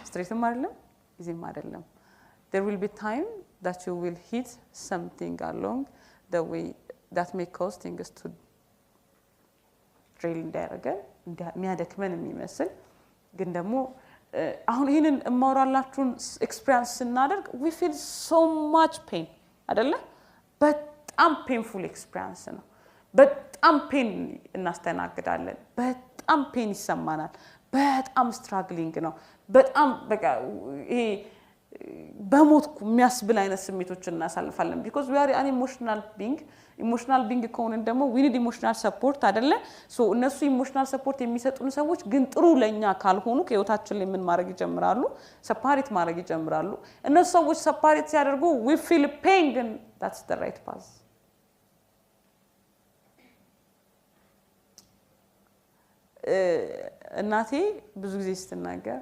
straight አይደለም easy አይደለም there will be time that you will hit something along the way that may cause things to trail እንዳያረጋል የሚያደክመን የሚመስል ግን ደግሞ አሁን ይሄንን ማውራላችሁን ኤክስፒሪየንስ ስናደርግ we feel so much pain አይደለ በጣም painful experience ነው በጣም ፔን እናስተናግዳለን በጣም ፔን ይሰማናል በጣም ስትራግሊንግ ነው በጣም በቃ ይሄ በሞት የሚያስብል አይነት ስሜቶችን እናሳልፋለን because we are an emotional being ከሆነ ደግሞ we need emotional support አይደለ so እነሱ emotional support የሚሰጡን ሰዎች ግን ጥሩ ለኛ ካልሆኑ ከህይወታችን ላይ ምን ማድረግ ይጀምራሉ ሰፓሬት ማድረግ ይጀምራሉ እነሱ ሰዎች ሰፓሬት ሲያደርጉ we feel pain and that's the right path እናቴ ብዙ ጊዜ ስትናገር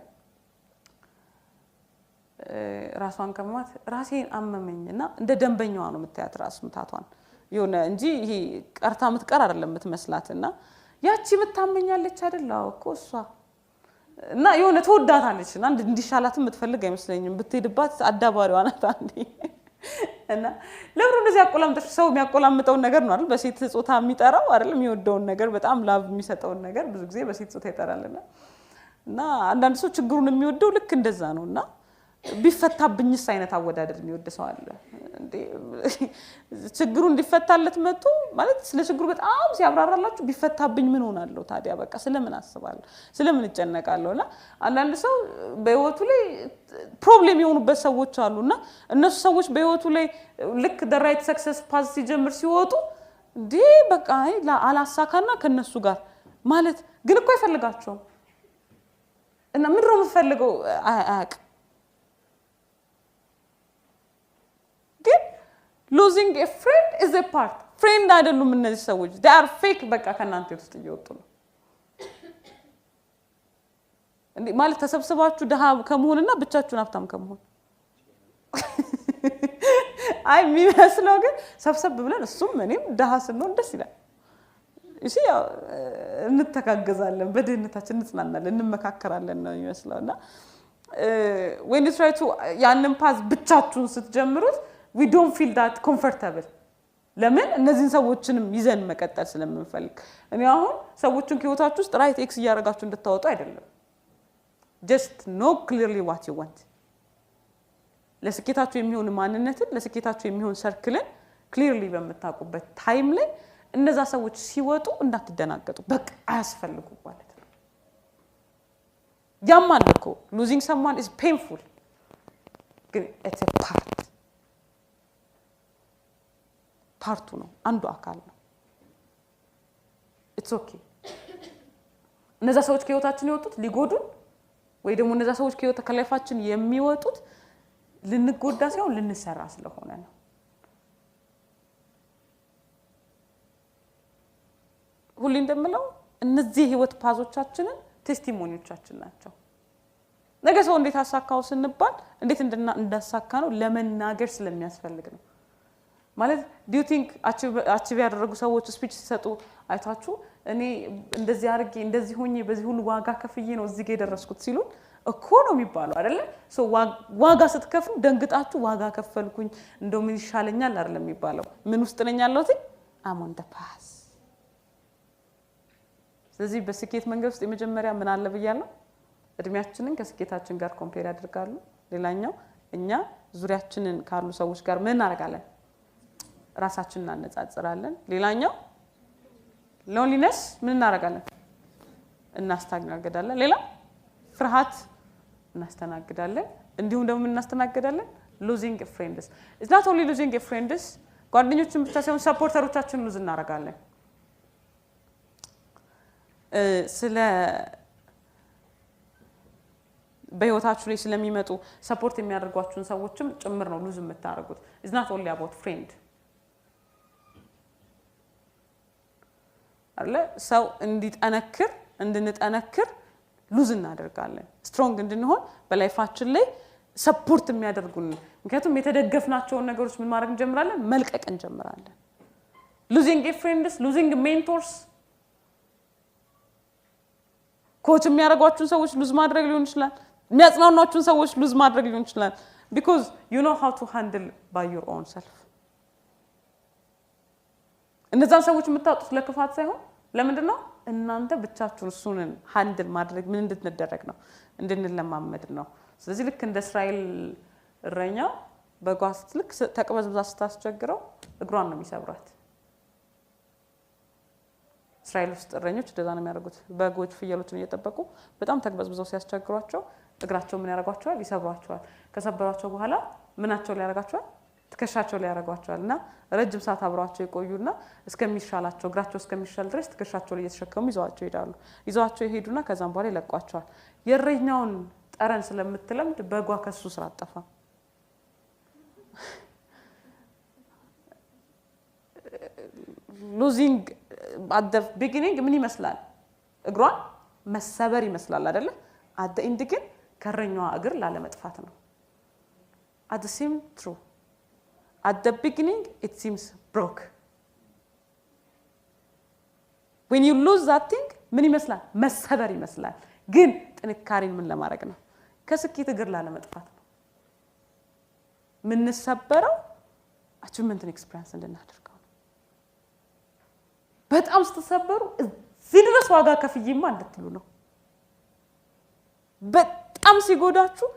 ራሷን ከማት ራሴን አመመኝና እንደ ደንበኛዋ ነው የምታያት ራስ ምታቷን ይሆነ እንጂ ይሄ ቀርታ ምትቀር አይደለም የምትመስላትና ያቺ ምታመኛለች አይደላው እኮ እሷ እና የሆነ ተወዳታለች እና እንዲሻላት የምትፈልግ አይመስለኝም ብትሄድባት አዳባሪዋ ናት አንዴ እና ለብሩ እንደዚህ ያቆላምጠሽ ሰው የሚያቆላምጠው ነገር ነው አይደል በሴት ጾታ የሚጠራው አይደል የሚወደውን ነገር በጣም ላቭ የሚሰጠው ነገር ብዙ ጊዜ በሴት ጾታ ይጠራልና እና አንዳንድ ሰው ችግሩን የሚወደው ልክ እንደዛ ነውና ቢፈታብኝስ አይነት አወዳደር የሚወድ ሰው አለ እንዴ ችግሩ እንዲፈታለት መጥቶ ማለት ስለ ችግሩ በጣም ሲያብራራላችሁ ቢፈታብኝ ምን ሆናለሁ ታዲያ በቃ ስለምን አስባለሁ ስለምን እጨነቃለሁና አንዳንድ ሰው በህይወቱ ላይ ፕሮብሌም የሆኑበት ሰዎች አሉና እነሱ ሰዎች በህይወቱ ላይ ልክ the right success path ሲጀምር ሲወጡ እንዴ በቃ አላሳካና ከነሱ ጋር ማለት ግን እኮ ይፈልጋቸው እና ምንድነው የምፈልገው አያቅ losing a friend is a part friend አይደሉም እነዚህ ሰዎች they are fake በቃ ከናንተ ውስጥ እየወጡ ነው እንዴ ማለት ተሰብስባችሁ ደሃ ከመሆንና ብቻችሁን ሀብታም ከመሆን አይ የሚመስለው ግን ሰብሰብ ብለን እሱም እኔም ደሃ ስንሆን ደስ ይላል እሺ ያው እንተጋገዛለን በድህነታችን እንጽናናለን እንመካከራለን ነው የሚመስለውና when you try to ያንን ፓዝ ብቻችሁን ስትጀምሩት we don't feel that comfortable ለምን እነዚህን ሰዎችንም ይዘን መቀጠል ስለምንፈልግ እኔ አሁን ሰዎችን ከህይወታችሁ ውስጥ ራይት ኤክስ እያደረጋችሁ እንድታወጡ አይደለም just know clearly what you want ለስኬታችሁ የሚሆን ማንነትን ለስኬታችሁ የሚሆን ሰርክልን clearly በመታቁበት ታይም ላይ እነዛ ሰዎች ሲወጡ እንዳትደናገጡ በቃ አያስፈልጉ ማለት ነው ያማልኩ losing someone is painful ግን it's a part ነው አንዱ አካል ነው it's okay እነዛ ሰዎች ከህይወታችን ይወጡት ሊጎዱን ወይ ደግሞ እነዛ ሰዎች ከላይፋችን የሚወጡት ልንጎዳ ሳይሆን ልንሰራ ስለሆነ ነው ሁሉ እንደምለው እነዚህ ህይወት ፓዞቻችንን ቴስቲሞኒዎቻችን ናቸው ነገ ሰው እንዴት አሳካው ስንባል እንዴት እንዳሳካ ነው ለመናገር ስለሚያስፈልግ ነው ማለት do you think አቺቭ ያደረጉ ሰዎች ስፒች ሲሰጡ አይታችሁ እኔ እንደዚህ አርጌ እንደዚህ ሆኜ በዚህ ሁሉ ዋጋ ከፍዬ ነው እዚህ ጋር ደረስኩት ሲሉ እኮ ነው የሚባለው አይደለ ሶ ዋጋ ስትከፍሉ ደንግጣችሁ ዋጋ ከፈልኩኝ እንደው ምን ይሻለኛል አይደለም የሚባለው ምን ውስጥ ነኝ ያለሁት I'm on the path ስለዚህ በስኬት መንገድ ውስጥ የመጀመሪያ ምን አለ ብያለሁ እድሜያችንን ከስኬታችን ጋር ኮምፔር ያደርጋሉ ሌላኛው እኛ ዙሪያችንን ካሉ ሰዎች ጋር ምን እናደርጋለን ራሳችንን እናነጻጽራለን ሌላኛው ሎንሊነስ ምን እናደርጋለን እናስተናግዳለን ሌላ ፍርሃት እናስተናግዳለን እንዲሁም ደግሞ ምን እናስተናግዳለን losing a friends it's not only losing a friends ጓደኞችን ብቻ ሳይሆን ሰፖርተሮቻችንን ሉዝ እናደርጋለን ስለ በህይወታችሁ ላይ ስለሚመጡ ሰፖርት የሚያደርጓችሁን ሰዎችም ጭምር ነው ሉዝ የምታደርጉት it's not only about friend አለ ሰው እንድንጠነክር ሉዝ እናደርጋለን ስትሮንግ እንድንሆን በላይፋችን ላይ ሰፖርት የሚያደርጉን ምክንያቱም የተደገፍናቸው ነገሮች ምን ማድረግ እንጀምራለን መልቀቅ እንጀምራለን losing a friends losing mentors ኮች የሚያደርጓችሁን ሰዎች ሉዝ ማድረግ ሊሆን ይችላል የሚያጽናኗችሁን ሰዎች ሉዝ ማድረግ ሊሆን ይችላል because you know how to handle by your own self እነዛን ሰዎች የምታጡት ለክፋት ሳይሆን ለምንድነው እናንተ ብቻችሁን እሱንን ሃንድል ማድረግ ምን እንድትደረግ ነው እንድንለማመድ ነው ስለዚህ ልክ እንደ እስራኤል እረኛ በጓስ ልክ ተቀበዝብዛ ስታስቸግረው እግሯን ነው የሚሰብራት እስራኤል ውስጥ እረኞች እንደዛ ነው የሚያደርጉት በጎች ፍየሎችን እየተጠበቁ በጣም ተቀበዝብዘው ሲያስቸግሯቸው እግራቸው ምን ያደርጓቸዋል ይሰብሯቸዋል ከሰበሯቸው በኋላ ምናቸው ላይ ያደርጋቸዋል ትከሻቸው ላይ ያደርጓቸዋልና ረጅም ሰዓት አብሯቸው ይቆዩና እስከሚሻላቸው እግራቸው እስከሚሻል ድረስ ትከሻቸው ላይ እየተሸከሙ ይዘዋቸው ይሄዳሉ ይዘዋቸው ይሄዱና ከዛም በኋላ ይለቋቸዋል የእረኛውን ጠረን ስለምትለምድ በጓ ከሱ ስራ አጠፋ losing at the beginning ምን ይመስላል እግሯን መሰበር ይመስላል አይደለ at the end ግን ከረኛዋ እግር ላለመጥፋት ነው at the same true at the beginning it seems broke when you lose that thing ምን ይመስላል መሰበር ይመስላል ግን ጥንካሬን ምን ለማድረግ ነው ከስኬት እግር ላለመጥፋት ነው ምን ሰበረው achievement experience እንድናደርገው በጣም ስትሰበሩ እዚህ ድረስ ዋጋ ከፍዬማ እንድትሉ ነው በጣም ሲጎዳችሁ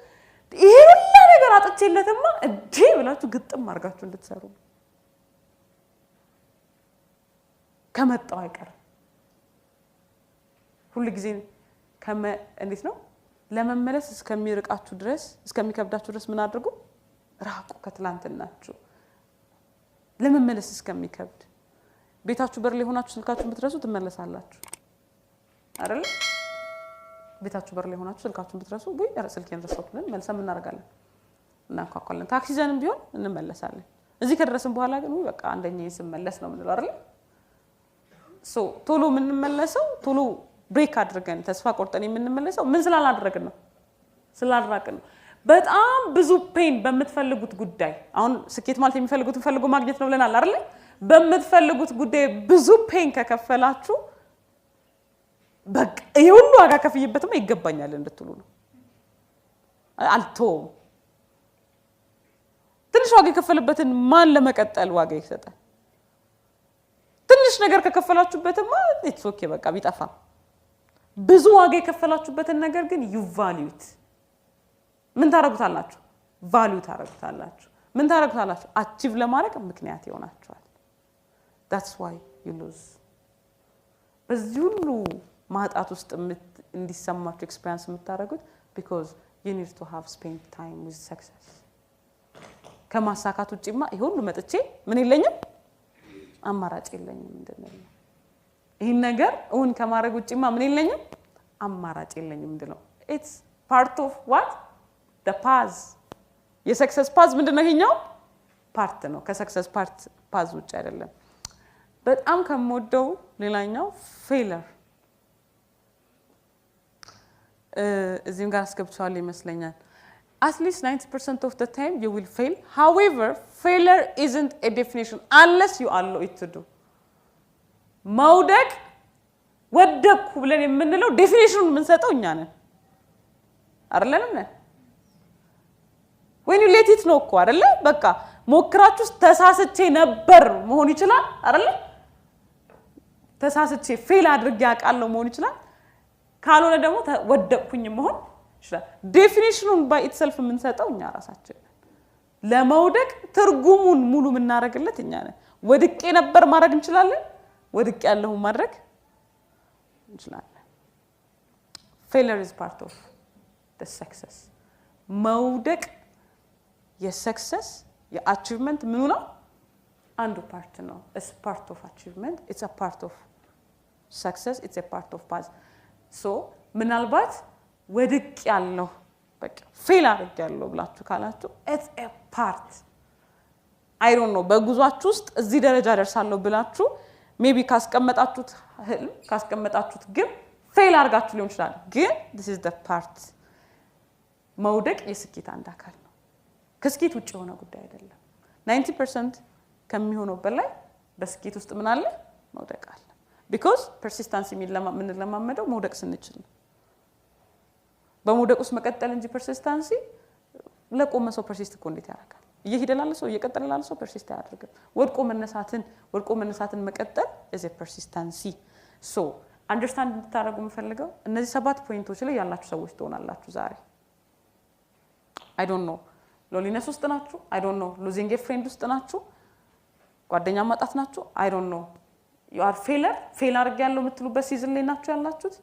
ይሄ ሁሉ ነገር አጥቼለትማ እጄ ብላችሁ ግጥም አርጋችሁ እንድትሰሩ ከመጣው አይቀር ሁሉ ጊዜ እንዴት ነው ለመመለስ እስከሚርቃችሁ ድረስ እስከሚከብዳችሁ ድረስ ምን አድርጉ ራቁ ከትላንትናችሁ ለመመለስ እስከሚከብድ ቤታችሁ በር ላይ ሆናችሁ ስልካችሁን ብትረሱ ትመለሳላችሁ አይደል ቤታችሁ በር ላይ ሆናችሁ ስልካችሁን ብትረሱ ወይ ስልኬን ረሳሁልን መልሰን ምን እናደርጋለን እናንኳኳለን ታክሲ ዘንም ቢሆን እንመለሳለን እዚህ ከደረስን በኋላ ግን ወይ በቃ አንደኛዬ ስመለስ ነው ምንለው አይደል ሶ ቶሎ ምን እንመለሰው ቶሎ ብሬክ አድርገን ተስፋ ቆርጠን የምንመለሰው ምን ስላላደረግን ነው ስላልራቅን በጣም ብዙ ፔን በመትፈልጉት ጉዳይ አሁን ስኬት ማለት የሚፈልጉትን ፈልጎ ማግኘት ነው ብለናል አይደል በመትፈልጉት ጉዳይ ብዙ ፔን ከከፈላችሁ በቃ ይሁሉ ዋጋ ከፍይበትም ይገባኛል እንድትሉ ነው አልቶ ትንሽ ዋጋ ከፈለበትን ማን ለመቀጠል ዋጋ ይሰጣል ትንሽ ነገር ከከፈላችሁበትማ ኢትስ ኦኬ በቃ ቢጠፋ ብዙ ዋጋ ከፈላችሁበትን ነገር ግን you value it ምን ታረጉታላችሁ value ታረጉታላችሁ ምን ታረጉታላችሁ achieve ለማድረግ ምክንያት ይሆናችኋል that's why you lose በዚህ ሁሉ ማጣት ውስጥ እንዲሰማችሁ ኤክስፒሪየንስ የምታረጉት because you need to have spent time with success ከማሳካት ውጪማ ይሄ ሁሉ መጥቼ ምን ይለኛል አማራጭ የለኝም እንደነው ይሄን ነገር እውን ከማድረግ ውጪማ ምን ይለኛል አማራጭ የለኝም እንደነው it's part of what the path የሰክሰስ ፓዝ ምንድነው ይሄኛው ፓርት ነው ከሰክሰስ ፓዝ ውጪ አይደለም በጣም ከመወደው ሌላኛው ፌለር እዚህም ጋር አስገብቻለሁ ይመስለኛል at least 90% of the time you will fail however failure isn't a definition unless you allow it to do መውደቅ ወደቅኩ ብለን የምንለው ዴፊኒሽኑን የምንሰጠው እኛ ነን አይደለም when you let it know እኮ አይደለ በቃ ሞክራችሁ ተሳስቼ ነበር መሆን ይችላል አይደለ ተሳስቼ ፌል አድርጌ አቃለው መሆን ይችላል ካልሆነ ደግሞ ወደቅኩኝ መሆን ይችላል ዴፊኒሽኑን by itself የምንሰጠው እኛ ራሳችን ለመውደቅ ትርጉሙን ሙሉ ምናረግለት እኛ ነን ወድቄ ነበር ማድረግ እንችላለን ወድቄ ያለሁ ማድረግ እንችላለን failure is part of the success መውደቅ የsuccess የachievement ምኑ ነው አንዱ ፓርት ነው it's part of achievement it's a part of success it's a part of path so ምናልባት ወድቅ ያለው በቃ ፌል አድርግ ያለው ብላችሁ ካላችሁ it's a part I don't know በጉዟችሁ ውስጥ እዚህ ደረጃ ደርሳለሁ ብላችሁ ሜቢ ካስቀመጣችሁት ህልም ካስቀመጣችሁት ግን ፌል አድርጋችሁ ሊሆን ይችላል ግን this is the part መውደቅ የስኬት አንድ አካል ነው ከስኬት ውጪ ሆነ ጉዳይ አይደለም 90% ከሚሆነው በላይ በስኬት ውስጥ ምን አለ መውደቅ አለ because persistence ምን ለማመደው መውደቅ ስንችል ነው በመውደቅ ውስጥ መቀጠል እንጂ persistence ለቆመ ሰው persist እኮ እንዴት ያደርጋል እየሄደላል ሰው እየቀጠለላል ሰው persist ያደርጋል ወድቆ መነሳትን መቀጠል is a persistence so understand እንድታረጉ የምፈልገው እነዚህ 7 ፖይንቶች ላይ ያላችሁ ሰዎች ትሆናላችሁ ዛሬ I don't know loneliness ውስጥ ናችሁ I don't know losing a friend ውስጥ ናችሁ ጓደኛ ማጣት ናችሁ I don't know you are fail አድርጋለሁ የምትሉበት ሲዝን ላይ ናችሁ ያላችሁት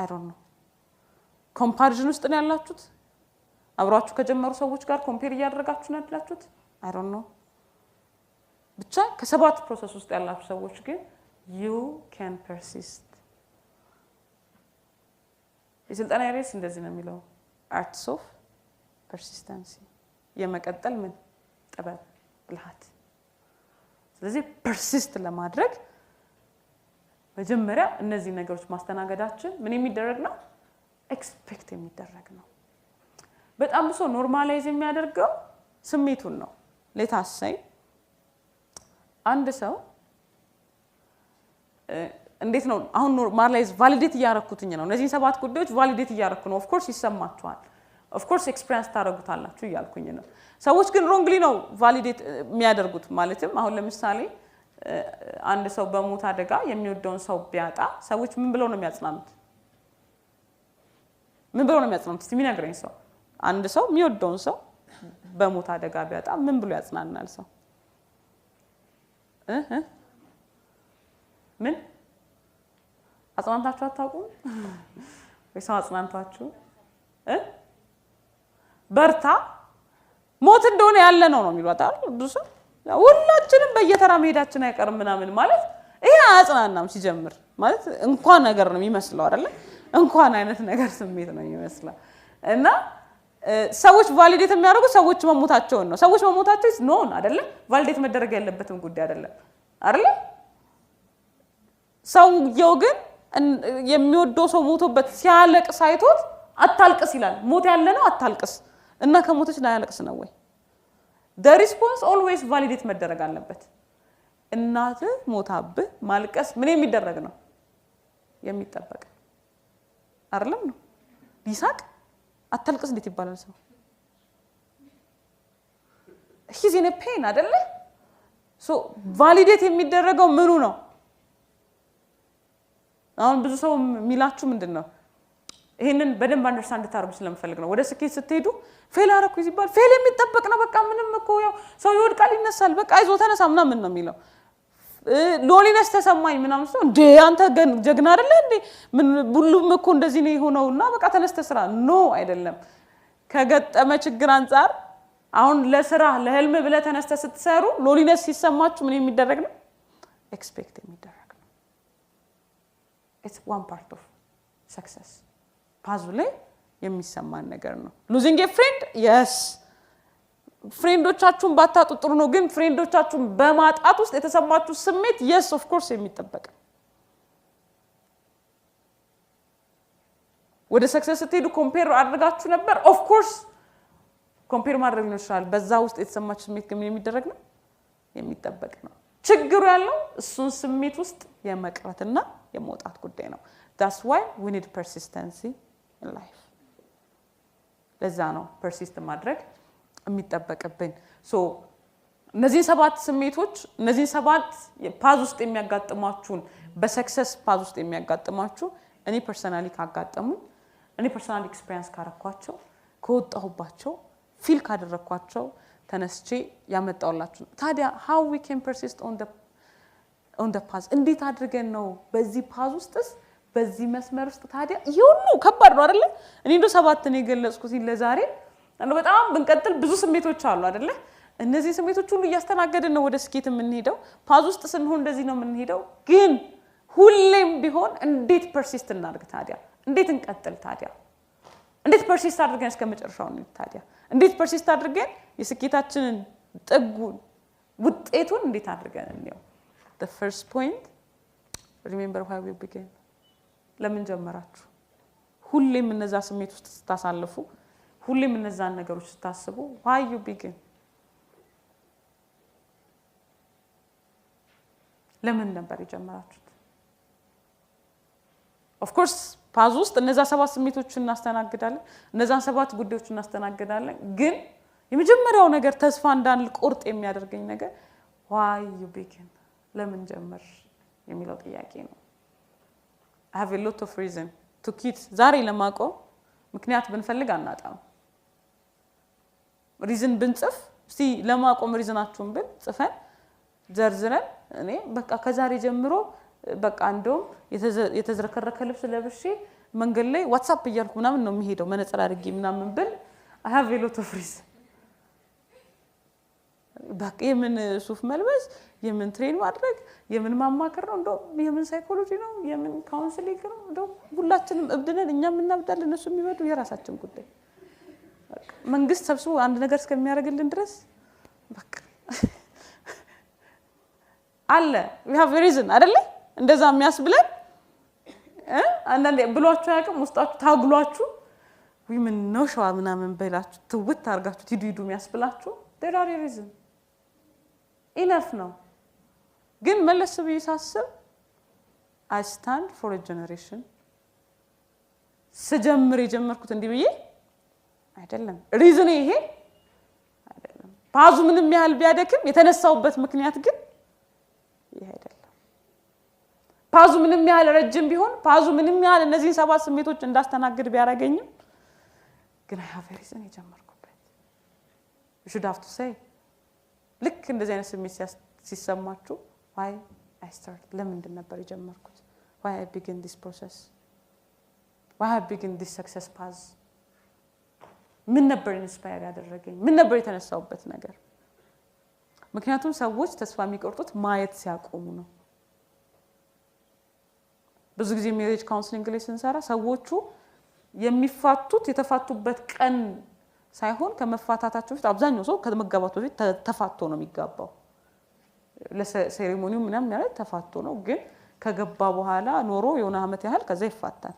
I don't know comparison ውስጥ ነው ያላችሁት አብራችሁ ከጀመሩ ሰዎች ጋር ኮምፔር እያደረጋችሁ ነው ያላችሁት I don't know ብቻ ከሰባት ፕሮሰስ ውስጥ ያላችሁ ሰዎች ግን you can persist የስልጣና ርዕስ እንደዚህ ነው የሚለው arts of persistence የመቀጠል ምን ጥበብ ብልሃት ስለዚህ persist ለማድረግ መጀመሪያ እነዚህ ነገሮች ማስተናገዳችን ምን የሚደረግ ነው ኤክስፔክት የሚደረግ ነው በጣም ብዙ ኖርማላይዝ የሚያደርገው ስሜቱን ነው let us say አንድ ሰው እንዴት ነው አሁን ኖርማላይዝ ቫሊዴት ያያረኩትኝ ነው እነዚህ ሰባት ጉዳዮች ቫሊዴት ያያረኩ ነው ኦፍ ኮርስ ይሰማችኋል ኦፍ ኮርስ ኤክስፒሪየንስ ታረጉታላችሁ ይያልኩኝ ነው ሰዎች ግን ሮንግሊ ነው ቫሊዴት የሚያደርጉት ማለትም አሁን ለምሳሌ አንድ ሰው በሞት አደጋ የሚወደውን ሰው ቢያጣ ሰዎች ምን ብለው ነው የሚያጽናኑት እስቲ ምን ያገረኝ ሰው አንድ ሰው የሚወደውን ሰው በሞት አደጋ ቢያጣ ምን ብሎ ያጽናናል ሰው ምን አጽናንታችሁ አታውቁም ወይ ሰው አጽናንታችሁ በርታ ሞት እንደሆነ ያለ ነው የሚሉት አይደል ብዙ ሁላችንም በየተራ መሄዳችን አይቀርም ምናምን ማለት ይሄ አጽናናም ሲጀምር ማለት እንኳን ነገር ነው የሚመስለው አይደል እንኳን አይነት ነገር ስሜት ነው የሚመስለው እና ሰዎች ቫሊዴት የሚያደርጉ ሰዎች መሞታቸው ነው ሰዎች መሞታቸው ነው አይደል ቫሊዴት መደረግ ያለበትም ጉዳይ አይደል ሰው ግን የሚወደው ሰው ሞቶበት ሲያለቅ ሳይቶት አታልቅስ ይላል ሞት ያለ ነው አታልቅስ እና ከሞተች ላይ ያለቅስ ነው ወይ the response always validate መደረግ አለበት እናት ሞታብህ ማልቀስ ምን የሚደረግ ነው የሚጠበቅ አይደለም ነው ይሳቅ አታልቅስ እንዴት ይባላል ሰው he's in a pain አይደለ so validate የሚደረገው ምኑ ነው አሁን ብዙ ሰው ሚላችሁ ምንድነው ይሄንን በደንብ አንደርስታንድ ታርጉ ስለምፈልግ ነው ወደ ስኬት ስትሄዱ ፌል አረኩ ይባል ፌል የሚጠበቅ ነው በቃ ምንም እኮ ያው ሰው ይወድቃል ይነሳል በቃ አይዞ ተነሳ ምናምን ነው የሚለው ሎሊነስ ተሰማኝ ምናምን ሰው እንዴ አንተ ጀግና አይደለ እንዴ ምን ሁሉም እኮ እንደዚህ ነው የሆነውና በቃ ተነስተ ስራ ኖ አይደለም ከገጠመ ችግር አንፃር አሁን ለስራ ለህልም ብለ ተነስተ ስትሰሩ ሎሊነስ ሲሰማችሁ ምን የሚደረግ ነው ኤክስፔክት የሚደረግ ነው it's one part of success ፓዙ ላይ የሚሰማን ነገር ነው losing a friend yes ፍሬንዶቻችሁን ባታጡ ጥሩ ነው ግን ፍሬንዶቻችሁን በማጣት ውስጥ የተሰማችሁ ስሜት yes of course የሚጠበቅ ወደ ሰክሰስ ስትሄዱ ኮምፔር አድርጋችሁ ነበር of course ኮምፔር ማድረግ ነው ይችላል በዛ ውስጥ የተሰማችሁ ስሜት ግን የሚደረግ ነው የሚጠበቅ ነው ችግሩ ያለው እሱን ስሜት ውስጥ የመቅረትና የመውጣት ጉዳይ ነው that's why we need persistency in life ለዛ ነው persist ማድረግ የሚጠበቅብን ሶ እነዚህ ሰባት ስሜቶች እነዚህ ሰባት ፓዝ ውስጥ የሚያጋጥማችሁን በሰክሰስ ፓዝ ውስጥ የሚያጋጥማችሁ እኔ ፐርሰናሊ ካጋጠሙ እኔ ፐርሰናል ኤክስፒሪየንስ ካረኳቸው ከወጣሁባቸው ፊል ካደረኳቸው ተነስቼ ያመጣውላችሁ ታዲያ how we can persist on the path እንዴት አድርገን ነው በዚህ ፓዝ ውስጥስ በዚህ መስመር ውስጥ ታዲያ ይሁኑ ከባድ ነው አይደል እኔ እንደው ሰባት ነው የገለጽኩት ለዛሬ እና በጣም ብንቀጥል ብዙ ስሜቶች አሉ አይደል እነዚህ ስሜቶች ሁሉ ያስተናገደን ነው ወደ ስኬት የምንሄደው ፓዝ ውስጥ ስንሆን እንደዚህ ነው የምንሄደው ግን ሁሌም ቢሆን እንዴት ፐርሲስት እናድርግ ታዲያ እንዴት እንቀጥል ታዲያ እንዴት ፐርሲስት አድርገን እስከመጨረሻው ነው ታዲያ እንዴት ፐርሲስት አድርገን የስኬታችንን ጥጉን ውጤቱን እንዴት አድርገን ነው the first point remember why we began ለምን ጀመራችሁ ሁሌም እነዛ ስሜት ውስጥ ተሳሳለፉ ሁሌም እነዛን ነገሮች ተታስቡ why you begin ለምን ነበር የጀመራችሁት of course ፓዝ ውስጥ እነዛ ሰባት ስሜቶችን እናስተናግዳለን እነዛን ሰባት ጉዳዮችን እናስተናግዳለን ግን የመጀመሪያው ነገር ተስፋ እንዳንቆርጥ የሚያደርገኝ ነገር why you begin ለምን ጀመር የሚለው ጥያቄ ነው I have a lot of reason to quit ዛሬ ለማቆም ምክንያት ብንፈልግ አናጣም ሪዝን ብንጽፍ እስቲ ለማቆም ሪዝናችሁን ጽፈን ዘርዝረን እኔ በቃ ከዛሬ ጀምሮ በቃ እንደውም የተዝረከረከ ልብስ ለብሼ መንገድ ላይ ዋትስአፕ እያልኩ ምናምን ነው የሚሄደው መነጽር አድርጌ ምናምን ብል I have a lot of reason በቃ የምን ሱፍ መልበስ የምን ትሬን ማድረግ የምን ማማከር ነው እንደው የምን ሳይኮሎጂ ነው የምን ካውንስሊንግ ነው እንደው ሁላችንም እብድነን እኛም እናብዳለን እነሱ የሚወዱ የራሳችን ጉዳይ በቃ መንግስት ሰብስቦ አንድ ነገር እስከሚያደርግልን ድረስ በቃ አለ we have a reason አይደለ እንደዛ የሚያስብለን አንዳንዴ ብሏችሁ ያቀም ውስጣችሁ ታግሏችሁ ምን ነው ሸዋ ምናምን በላችሁ ትውት አርጋችሁ ትይዱ የሚያስብላችሁ there are a reason enough ነው ግን መለስ ብዬ ሳስብ I stand for a generation ስጀምር የጀመርኩት እንዲህ ብዬ አይደለም ሪዝን ይሄ አይደለም ፓዙ ምንም ያህል ቢያደክም የተነሳውበት ምክንያት ግን ይሄ አይደለም ፓዙ ምንም ያህል ረጅም ቢሆን ፓዙ ምንም ያህል እነዚህ ሰባት ስሜቶች እንዳስተናግድ ቢያረጋኝም ግን I have a reason የጀመርኩበት you should have to say ልክ እንደዚህ አይነት ስሜት ሲሰማችሁ why I start ለምንድን ነበር የጀመርኩት why I begin this process why I begin this success path ምን ነበር ኢንስፓየር ያደረገኝ ምን ነበር የተነሳውበት ነገር ምክንያቱም ሰዎች ተስፋ የሚቆርጡት ማየት ሲያቆሙ ነው ብዙ ጊዜ ሜሬጅ ካውንስሊንግ ላይ ስንሰራ ሰዎቹ የሚፋቱት የተፋቱበት ቀን ሳይሆን ከመፋታታቸው በፊት አብዛኛው ሰው ከመጋባቱ በፊት ተፋቶ ነው የሚጋባው ለሴሬሞኒው ምናምን ያለ ተፋቶ ነው ግን ከገባ በኋላ ኖሮ የሆነ አመት ያህል ከዛ ይፋታል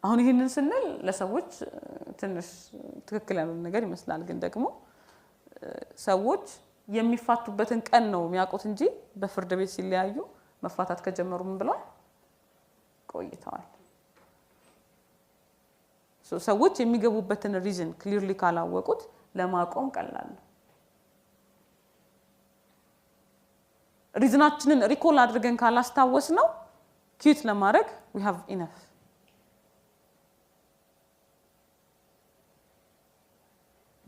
አሁን ይሄንን ስንል ለሰዎች ትንሽ ትክክል ያልሆነ ነገር ይመስላል ግን ደግሞ ሰዎች የሚፋቱበትን ቀን ነው የሚያውቁት እንጂ በፍርድ ቤት ሲለያዩ መፋታት ከጀመሩ ምን ብለው ቆይተዋል ሰዎች የሚገቡበትን ሪዝን ክሊርሊ ካላወቁት ለማቆም ቀላል ነው ሪዝናችንን ሪኮል አድርገን ካላስታወስ ነው ኪት ለማድረግ we have enough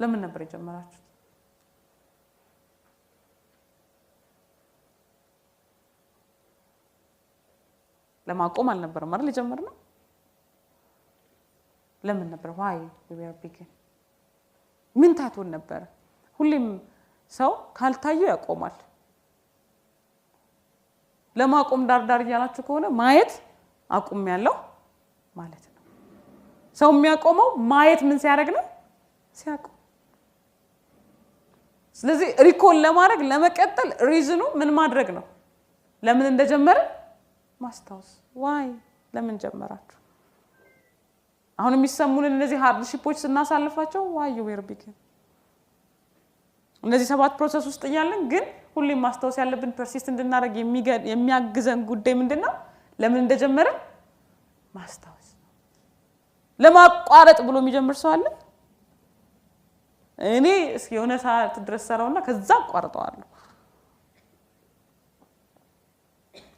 ለምን ነበር የጀመራችሁት ለማቆም አልነበረም አይደል የጀመርነው ለምን ነበር why we were begin ምን ታቶን ነበር ሁሌም ሰው ካልታየው ያቆማል ለማቆም ዳርዳር ያላችሁ ከሆነ ማየት አቁም ያለው ማለት ነው ሰው የሚያቆመው ማየት ምን ሲያደርግ ነው ሲያቆም ስለዚህ ሪኮል ለማድረግ ለመቀጠል ሪዝኑ ምን ማድረግ ነው ለምን እንደጀመረ ማስታወስ why ለምን ጀመራችሁ አሁን የሚሰሙን እነዚህ ሃርድሺፖች ስናሳልፋቸው why you were begin እነዚህ ሰባት ፕሮሰስ ውስጥ ያለን ግን ሁሌም ማስታወስ ያለብን ፐርሲስት እንድናደርግ የሚያግዘን ጉዳይ ምንድነው ለምን እንደጀመረ ማስታወስ ለማቋረጥ ብሎ የሚጀምር ሰው አለ እኔ እስኪ የሆነ ሰዓት ድረስ ሰራውና ከዛ አቋርጠዋለሁ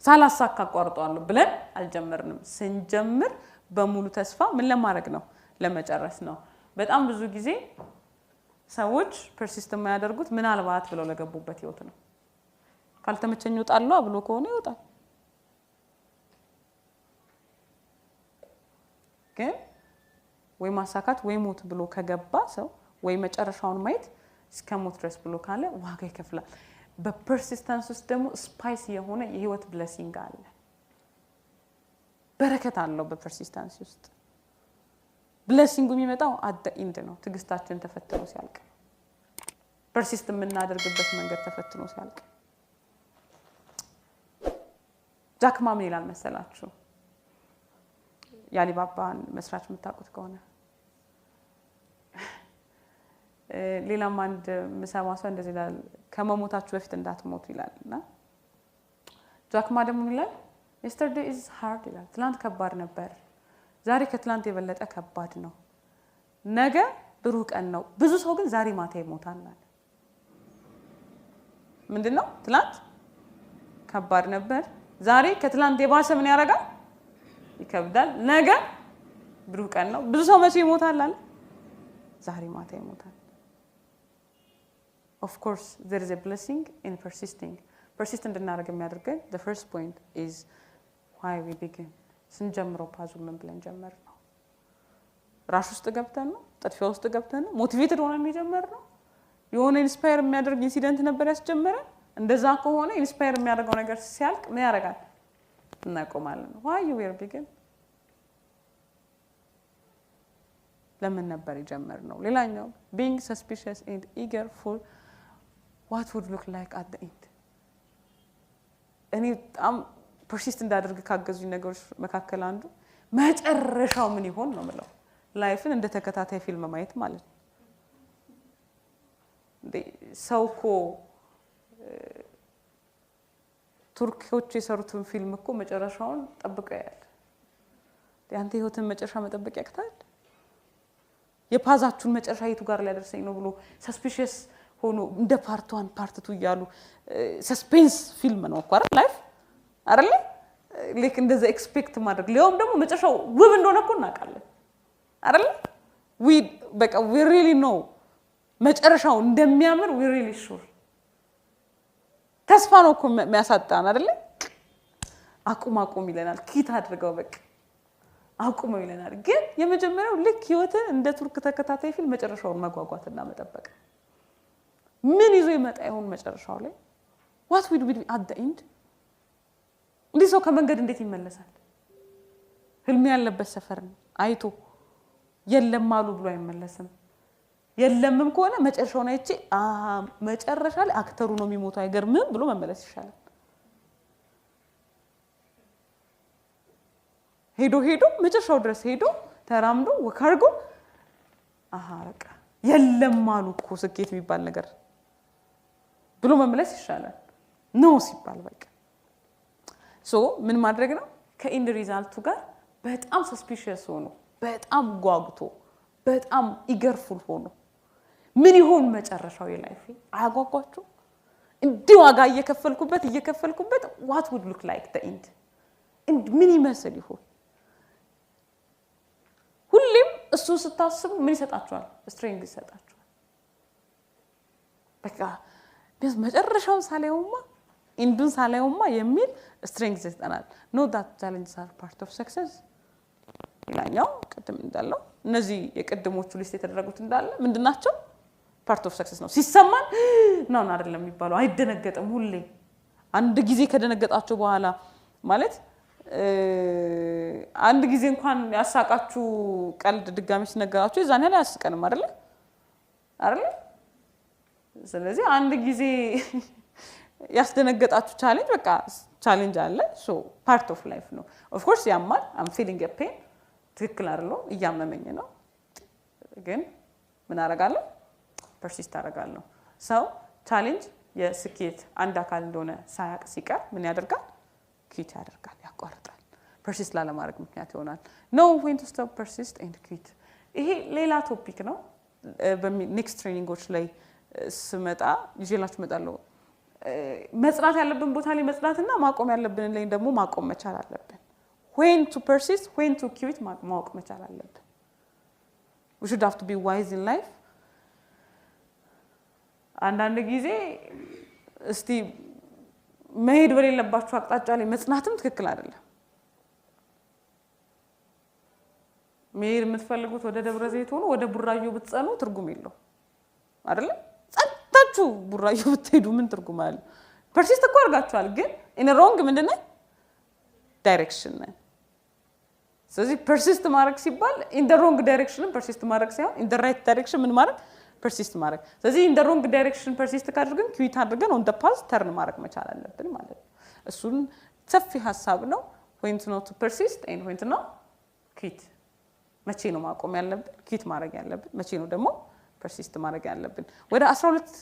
ሳላሳካ አቋርጠዋለሁ ብለን አልጀመርንም ስንጀምር በሙሉ ተስፋ ምን ለማድረግ ነው ለመጨረስ ነው በጣም ብዙ ጊዜ ሰዎች ፐርሲስት የማያደርጉት ምን አልባት ብለው ለገቡበት ህይወት ነው ካልተመቸኝ ወጣለሁ ብሎ ከሆነ ይወጣል ግን ወይ ማሳካት ወይ ሞት ብሎ ከገባ ሰው ወይ መጨረሻውን ማየት እስከ ሞት ድረስ ብሎ ካለ ዋጋ ይከፍላል በፐርሲስተንስ ውስጥ ደግሞ ስፓይስ የሆነ የህይወት ብሌሲንግ አለ በረከት አለው በፐርሲስተንስ ውስጥ ብሌሲንጉ የሚመጣው አት ዘ ኤንድ ነው ትግስታችን ተፈትኖ ሲያልቅ ፐርሲስት የምናደርግበት መንገድ ተፈትኖ ሲያልቅ ጃክ ማ ምን ይላል መሰላችሁ የአሊባባን መስራች የምታውቁት ከሆነ ሌላም አንድ ምሳማ ሰው እንደዚህ ይላል ከመሞታችሁ በፊት እንዳትሞቱ ይላልና ጃክ ማ ደግሞ ይላል yesterday is hard ይላል ትላንት ከባድ ነበር ዛሬ ከትላንት የበለጠ ከባድ ነው ነገ ብሩህ ቀን ነው ብዙ ሰው ግን ዛሬ ማታ ይሞታል አለ ምንድነው ትላንት ከባድ ነበር ዛሬ ከትላንት የባሰ ምን ያረጋል ይከብዳል ነገ ብሩህ ቀን ነው ብዙ ሰው መቼ ይሞታል አለ ዛሬ ማታ ይሞታል of course there is a blessing in persisting persistent እንድናደርግ የሚያደርገን the first point is why we begin ስንጀምረው ፓዙል ምን ብለን ጀመር ነው ራስ ውስጥ ገብተን ነው ጥድፊያ ውስጥ ገብተን ነው ሞቲቬትድ ሆነን የጀመር ነው የሆነ ኢንስፓየር የሚያደርግ ኢንሲደንት ነበር ያስጀመረን እንደዛ ከሆነ ኢንስፓየር የሚያደርገው ነገር ሲያልቅ ምን ያደርጋል እናቆማለን why you were begin ለምን ነበር የጀመርነው ሌላኛው being suspicious and eager for what would look like at the end እኔ በጣም ፐርሲስት እንዳደርግ ካገዙኝ ነገሮች መካከል አንዱ መጨረሻው ምን ይሆን ነው ማለት ላይፍን እንደ ተከታታይ ፊልም ማየት ማለት ነው ሰውኮ ቱርኮች የሰሩትን ፊልም እኮ መጨረሻውን ጠብቀው ያያል ያንተ ህይወትን መጨረሻ መጠበቅ ያቅታል የፓዛችሁን መጨረሻ የቱ ጋር ላይ ደርሰኝ ነው ብሎ ሰስፒሺየስ ሆኖ እንደ ፓርት 1 ፓርት 2 ያሉ ሰስፔንስ ፊልም ነው እኮ አይደል ላይፍ አይደል ላይክ እንደዛ ኤክስፔክት ማድረግ ሊዮም ደግሞ መጨረሻው ውብ እንደሆነ እኮ እናውቃለን አይደል we really know መጨረሻው እንደሚያምር we really sure ተስፋ ነው እኮ የሚያሳጣን አይደል አቁም ይለናል ኪት አድርገው በቃ አቁመው ይለናል ግን የመጀመሪያው ልክ ህይወትን እንደ ቱርክ ተከታታይ ፊልም መጨረሻውን መጓጓትና መጠበቅ ምን ይዞ ይመጣ ይሆን መጨረሻው ላይ what will be at the end እንዲህ ሰው ከመንገድ እንዴት ይመለሳል ህልም ያለበት ሰፈር አይቶ የለም አሉ ብሎ አይመለስም የለምም ከሆነ መጨረሻው ነው እቺ መጨረሻ ላይ አክተሩ ነው የሚሞተው አይገርምም ብሎ መመለስ ይሻላል ሄዶ መጨረሻው ድረስ ሄዶ ተራምዶ ወካርጎ በቃ የለም አሉ እኮ ስኬት የሚባል ነገር ብሎ መመለስ ይሻላል ነው ሲባል በቃ ምን ማድረግ ነው ከኢንድ ሪዛልቱ ጋር በጣም ሰስፒሺየስ ሆኖ በጣም ጓጉቶ በጣም ኢገርፉል ሆኖ ምን ይሆን መጨረሻው የላይፍ አያጓጓችሁ እንዲህ ዋጋ እየከፈልኩበት what would look like the end ምን ይመስል ይሆን ሁሌም እሱ ስታስቡ ምን ይሰጣችኋል ስትሬንግ ይሰጣችኋል በቃ መጨረሻውን ሳላየውማ ኢንዱን ሳላየውማ የሚል ስትሬንግ ይሰጣናል no that challenges are part of success ይላኛው ቅድም እንዳለው እነዚህ የቅድሞቹ ሊስት የተደረጉት እንዳለ ምንድናቸው part of success ነው ሲሰማን ነው አይደለም የሚባለው አይደነገጥም ሁሌ አንድ ጊዜ ከደነገጣችሁ በኋላ ማለት አንድ ጊዜ እንኳን ያሳቃችሁ ቀልድ ድጋሚ ሲነገራችሁ እዛን ያለ ያስቀንም አይደለ ስለዚህ አንድ ጊዜ ያስደነገጣችሁ ቻሌንጅ በቃ ቻሌንጅ አለ so part of life ነው of course ያማል I'm feeling a pain ትክክል አይደለም እያመመኝ ነው ግን ምን አደርጋለሁ persist አደርጋለሁ ሰው ቻሌንጅ የስኬት አንድ አካል እንደሆነ ሳያቅ ሲቀር ምን ያደርጋል quit ያደርጋል ያቋርጣል persist ላለማድረግ ምክንያት ይሆናል no when to stop persist and quit ይሄ ሌላ ቶፒክ ነው በኔክስት ትሬኒንጎች ላይ ስመጣ ይዤላችሁ መጣለሁ መጽናት ያለብን ቦታ ላይ መጽናትና ማቆም ያለብን ላይ ደግሞ ማቆም መቻል አለብን when to persist when to quit ማቆም መቻል አለብን we should have to be wise in life አንዳንድ ጊዜ እስቲ መሄድ በሌለባችሁ አቅጣጫ ላይ መጽናትም ትክክል አይደለም መሄድ የምትፈልጉት ወደ ደብረ ዘይት ሆኖ ወደ ቡራዩ ብትጸኑ ትርጉም የለው አይደለ ጸጥታችሁ ቡራዩ ብትሄዱ ምን ትርጉም አለ persist እኮ አድርጋችኋል ግን in a wrong ምንድነው direction ነው ስለዚህ persist ማድረግ ሲባል in the wrong direction persist ማድረግ ሳይሆን in the right direction ምን ማድረግ persist ማድረግ ስለዚህ in the wrong direction persist ካደረግን quit አድርገን on the path turn ማድረግ መቻል አለብን ማለት ነው እሱን ሰፊ ሐሳብ ነው when to not to persist and when to not quit መቼ ነው ማቆም ያለብን quit ማድረግ ያለብን መቼ ነው ደግሞ persist ማድረግ ያለብን ወደ 12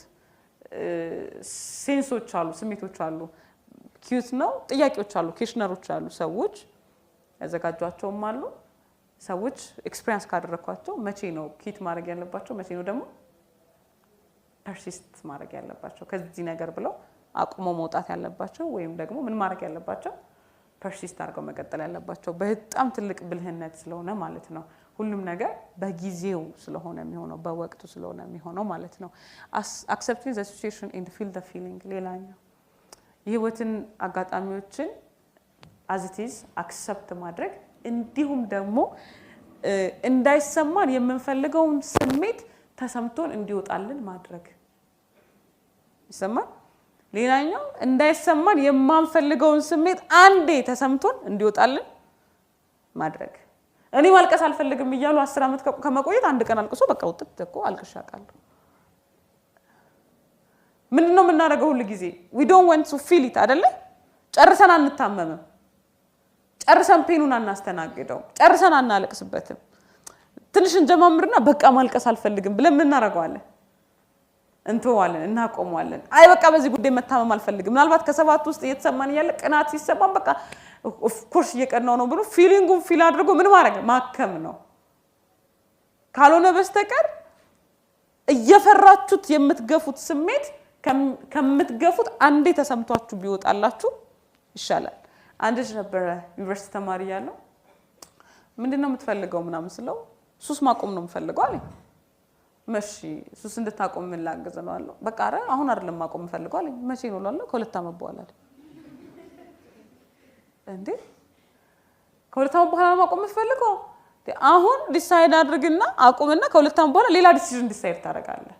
ሴንሶች አሉ ስሜቶች አሉ quit ነው ጥያቄዎች አሉ ኩዌሽነሮች አሉ ሰዎች ያዘጋጇቸውም አሉ ሰዎች ኤክስፒሪየንስ ካደረኳቸው መቼ ነው quit ማድረግ ያለባቸው መቼ ነው ደግሞ persist ማድረግ ያለባቸው ከዚህ ነገር ብለው አቁሞ መውጣት ያለባቸው ወይም ደግሞ ምን ማድረግ ያለባቸው persist አድርገው መቀጠል ያለባቸው በጣም ትልቅ ብልህነት ስለሆነ ማለት ነው ሁሉም ነገር በጊዜው ስለሆነ የሚሆነው በወቅቱ ስለሆነ የሚሆነው ማለት ነው accepting the situation and feel the feeling ሌላኛው የህይወትን አጋጣሚዎችን as it is accept ማድረግ እንዲሁም ደግሞ እንዳይሰማን የምንፈልገውን ስሜት ተሰምቶን እንዲወጣልን ማድረግ ይሰማል ሌላኛው እንዳይሰማን የማንፈልገውን ስሜት አንዴ ተሰምቶን እንዲወጣልን ማድረግ እኔ ማልቀስ አልፈልግም ይያሉ 10 አመት ከመቆየት አንድ ቀን አልቅሶ በቃ ወጥት እኮ አልቅሻቃለሁ ምንድነው የምናደርገው ሁሉ ጊዜ we don't want to feel it አይደለ ጨርሰን አንታመምም ጨርሰን ፔኑን አናስተናግደው ጨርሰን አናለቅስበትም ትንሽ እንጀማምርና በቃ ማልቀስ አልፈልግም ብለን ምን እናደርጋለን እንተዋለን እናቆማለን አይ በቃ በዚህ ጉዳይ መታመም አልፈልግም ምናልባት ከሰባት ውስጥ እየተሰማን ያለ ቅናት ሲሰማን በቃ ኦፍ ኮርስ እየቀናው ነው ብሎ ፊሊንጉን ፊል አድርጎ ምን ማድረግ ማከም ነው ካልሆነ በስተቀር እየፈራችሁት የምትገፉት ስሜት ከምትገፉት አንዴ ተሰምቷችሁ ቢወጣላችሁ ይሻላል አንድ ልጅ ነበር ዩኒቨርሲቲ ተማሪ ያለው ምንድነው የምትፈልገው ምናምን ስለው ሱስ ማቆም ነው የምፈልገው አለኝ መሺ ሱስ እንድታቆም ምን ላግዝ ነው አለው በቃ አሁን አይደለም ማቆም የምፈልገው አለኝ መቼ ነው ላለው ከሁለት አመት በኋላ እንዴ ከሁለት አመት በኋላ ማቆም የምፈልገው አሁን ዲሳይድ አድርግና አቆምና ከሁለት አመት በኋላ ሌላ ዲሲዥን ዲሳይድ ታደርጋለህ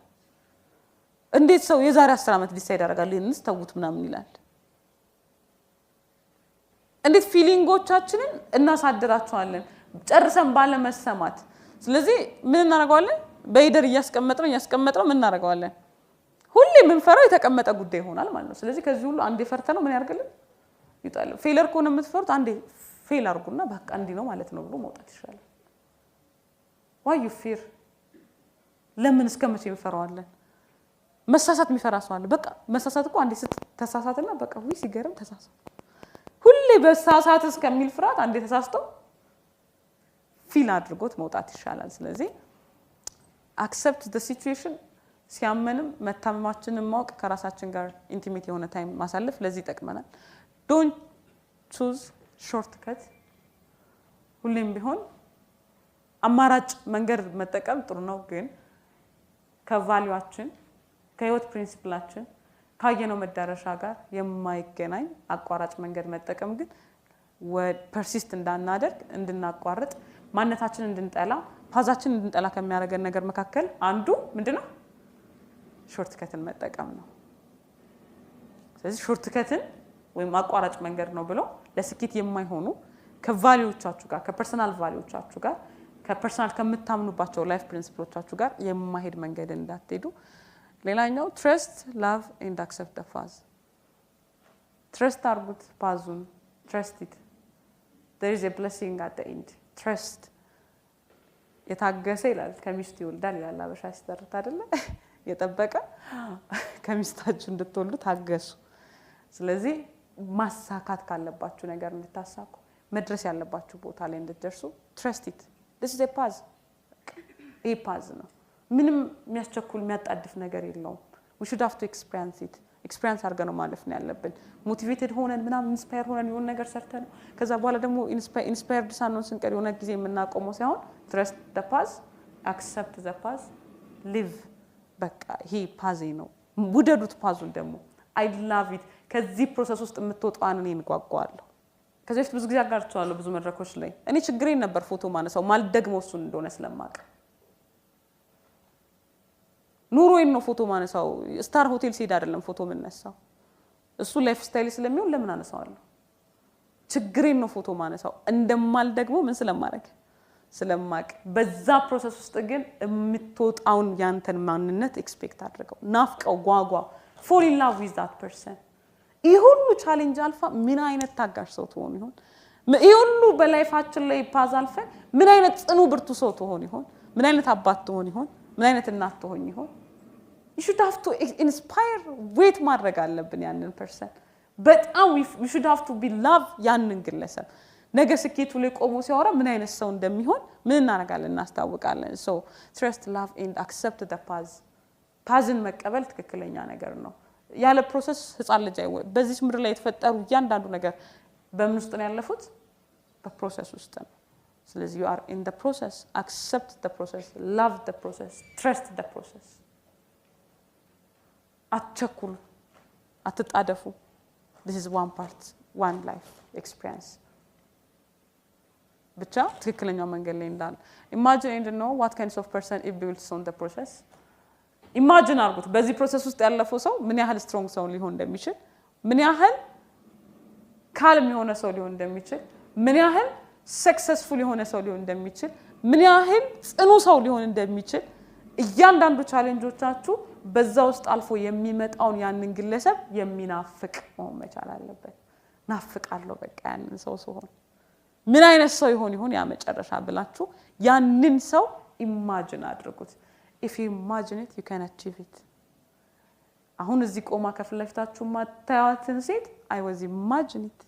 እንዴት ሰው የዛሬ 10 አመት ዲሳይድ ያደርጋል ይሄንስ ተውት ምናምን ይላል እንዴት ፊሊንጎቻችንን እናሳድራቸዋለን ጨርሰን ባለ መሰማት ስለዚህ ምን እናደርጋለን በይደር ያስቀመጥነው ምን እናደርጋለን ሁሌ ምን ፈራው የተቀመጠ ጉዳይ ይሆናል ማለት ነው ስለዚህ ከዚህ ሁሉ አንዴ ፈርተነው ምን ያርጋልን ይጣል ፌለር ኮን የምትፈሩት አንዴ ፌል አርጉና በቃ እንዲ ነው ማለት ነው ብሎ መውጣት ይሻላል why you fear ለምን እስከመቼ እንፈራዋለን መሳሳት የሚፈራ ሰው አለ በቃ መሳሳት እኮ አንዴ ተሳሳተና በቃ ወይ ሲገርም ተሳሳተ ሁሌ በሳሳት እስከሚል ፍርሃት አንዴ ተሳስቶ ፊል አድርጎት መውጣት ይሻላል ስለዚህ accept the situation ሲያመንም መታመማችንን ማወቅ ከራሳችን ጋር ኢንቲሜት የሆነ ታይም ማሳለፍ ለዚህ ይጠቅመናል don't choose shortcut ሁሌም ቢሆን አማራጭ መንገድ መጠቀም ጥሩ ነው ግን ከቫልዩአችን ከህይወት ፕሪንሲፕላችን ካየነው መዳረሻ ጋር የማይገናኝ አቋራጭ መንገድ መጠቀም ግን ፐርሲስት እንዳናደርግ እንድናቋርጥ ማንነታችንን እንድንጠላ ፓዛችንን እንድንጠላ ከሚያደርገን ነገር መካከል አንዱ ምንድነው ሾርትከትን መጠቀም ነው ስለዚህ ሾርትከትን ወይም አቋራጭ መንገድ ነው ብሎ ለስኬት የማይሆኑ ከቫልዩዎቻችሁ ጋር ከፐርሰናል ቫልዩዎቻችሁ ጋር ከፐርሰናል ከምታምኑባቸው ላይፍ ፕሪንሲፕሎቻችሁ ጋር የማይሄድ መንገድ እንዳትሄዱ ሌላኛው trust love and accept the path trust አርጉት ፓዙን trust it there is a blessing at the end trust የታገሰ ይላል ከሚስቱ ይወልዳል ይላል አበሻ ሲተርት አይደለ የጠበቀ ከሚስታችሁ እንድትወልዱ ታገሱ ስለዚህ ማሳካት ካለባችሁ ነገር እንድታሳኩ መድረስ ያለባችሁ ቦታ ላይ እንድትደርሱ trust it this is a path a path ነው ምንም የሚያስቸኩል የሚያጣድፍ ነገር የለውም we should have to experience it experience አድርገን ማለፍ ነው ያለብን motivated ሆነን ምናምን ኢንስፓየር ሆነን የሆነ ነገር ሰርተን ከዛ በኋላ ደግሞ ኢንስፓየርድ ሳንሆን ስንቀር የሆነ ጊዜ የምናቆመው ሳይሆን trust the path accept the path live በቃ ይሄ ፓዝ ነው ውደዱት ፓዙን ደግሞ I love it ከዚህ ፕሮሰስ ውስጥ የምትወጣውን እኔ እንጓጓለሁ ከዚህ ብዙ ጊዜ አጋርቻለሁ ብዙ መድረኮች ላይ እኔ ችግሬን ነበር ፎቶ ማነሳው ማልደግመው እሱን እንደሆነ ስለማቀ ኑሮዬን ነው ፎቶ ማነሳው ስታር ሆቴል ሲሄድ አይደለም ፎቶ መነሳው እሱ ላይፍ ስታይል ስለሚሆን ለምን አነሳዋለሁ ችግሬን ነው ፎቶ ማነሳው እንደማል ደግሞ ምን ስለማቅ በዛ ፕሮሰስ ውስጥ ግን የምትወጣውን ያንተን ማንነት ኤክስፔክት አድርገው ናፍቀው ጓጓ fall in love with that person ይሁሉ ቻሌንጅ አልፋ ምን አይነት ታጋሽ ሰው ትሆን ይሆን ይሁሉ በላይፋችን ላይ ፓዝ አልፈ ምን አይነት ጽኑ ብርቱ ሰው ትሆን ይሆን ምን አይነት አባት ትሆን ይሆን ምን አይነት እናት ትሆን ይሆን you should have to inspire wait ማድረግ አለብን ያንን person በጣም we should have to be love ያንን ግለሰብ ነገ ስኬቱ ላይ ቆሞ ሲያወራ ምን አይነት ሰው እንደሚሆን ምን እናረጋለን እናስታውቃለን so trust love and accept the path ፓዝን መቀበል ትክክለኛ ነገር ነው ያለ ፕሮሰስ ህፃን ልጅ አይወ በዚህ ምድር ላይ የተፈጠሩ ያንዳንዱ ነገር በምን ውስጥ ነው ያለፉት በፕሮሰስ ውስጥ ነው ስለዚህ you are in the process accept the process love the process trust the process አትቸኩሉ አትጣደፉ this is one part one life experience ብቻ ትክክለኛው መንገድ ላይ እንዳለ imagine and know what kinds of person it builds on the process imagine አርጉት በዚህ ፕሮሰስ ውስጥ ያለፈው ሰው ምን ያህል ስትሮንግ ሰው ሊሆን እንደሚችል ምን ያህል ካልም የሆነ ሰው ሊሆን እንደሚችል ምን ያህል ሰክሰስፉል የሆነ ሰው ሊሆን እንደሚችል ምን ያህል ጽኑ ሰው ሊሆን እንደሚችል እያንዳንዱ ቻሌንጆቻችሁ በዛ ውስጥ አልፎ የሚመጣውን ያንን ግለሰብ የሚናፍቅ መሆን መቻል አለበት ናፍቃለሁ በቃ ያንን ሰው ሲሆን ምን አይነት ሰው ይሆን ያ መጨረሻ ብላችሁ ያንን ሰው ኢማጂን አድርጉት if you imagine it you can achieve it አሁን እዚህ ቆማ ከፍለፍታችሁ ማታያትን ሴት I was imagine it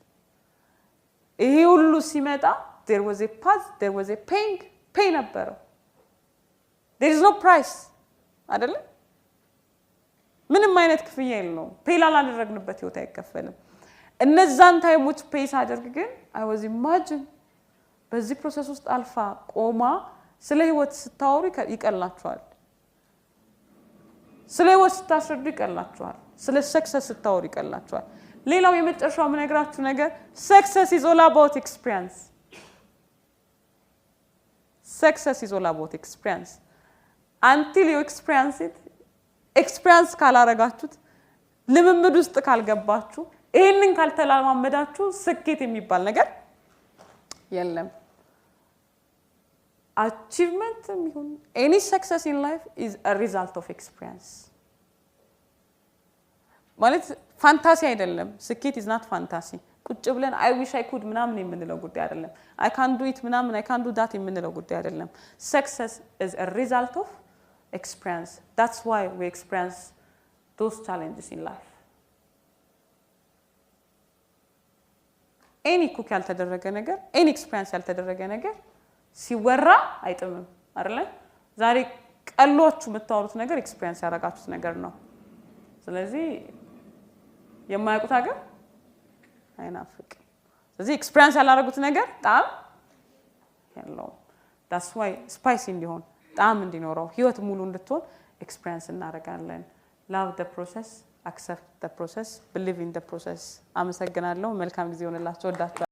ይሄ ሁሉ ሲመጣ there was a path there was a pain ነበረው there is no price አይደለ ምንም አይነት ክፍያ የለውም ፔላ ላደረግንበት ህይወት አይከፈልም እነዛን ታይሞች ፔስ አድርግ ግን I was imagine በዚህ ፕሮሰስ ውስጥ አልፋ ቆማ ስለ ህይወት ስታወሪ ይቀላችኋል ስለ ህይወት ስታስረዱ ይቀላችኋል ስለ ሰክሰስ ስታወሪ ይቀላችኋል ሌላው የመጨረሻው ምነግራችሁ ነገር success is all about experience success is all about experience until you experience it experience ካላረጋችሁት ልምምድ ውስጥ ካልገባችሁ ይሄንን ካልተላማመዳችሁ ስኬት የሚባል ነገር የለም achievement any success in life is a result of experience ማለት ፋንታሲ አይደለም ስኬት is not fantasy ቁጭ ብለን I wish I could ምናምን የምንለው ጉዳይ አይደለም I can do it ምናምን I can do that የምንለው ጉዳይ አይደለም success is a result of experience that's why we experience those challenges in life any cook ያልተደረገ ነገር any experience ያልተደረገ ነገር ሲወራ አይጥምም አይደል ዛሬ ቀሎቹ የምታወሩት ነገር experience ያረጋችሁት ነገር ነው ስለዚህ የማያውቁት ሀገር አይናፍቅ ስለዚህ experience ያላረጉት ነገር ጣም ያለው that's why spicy እንዲሆን ጣም እንዲኖረው ህይወት ሙሉ እንድትሆን experience እናረጋለን love the process accept the process believe in the process አመሰግናለሁ መልካም ጊዜ ሆነላችሁ ወዳችሁ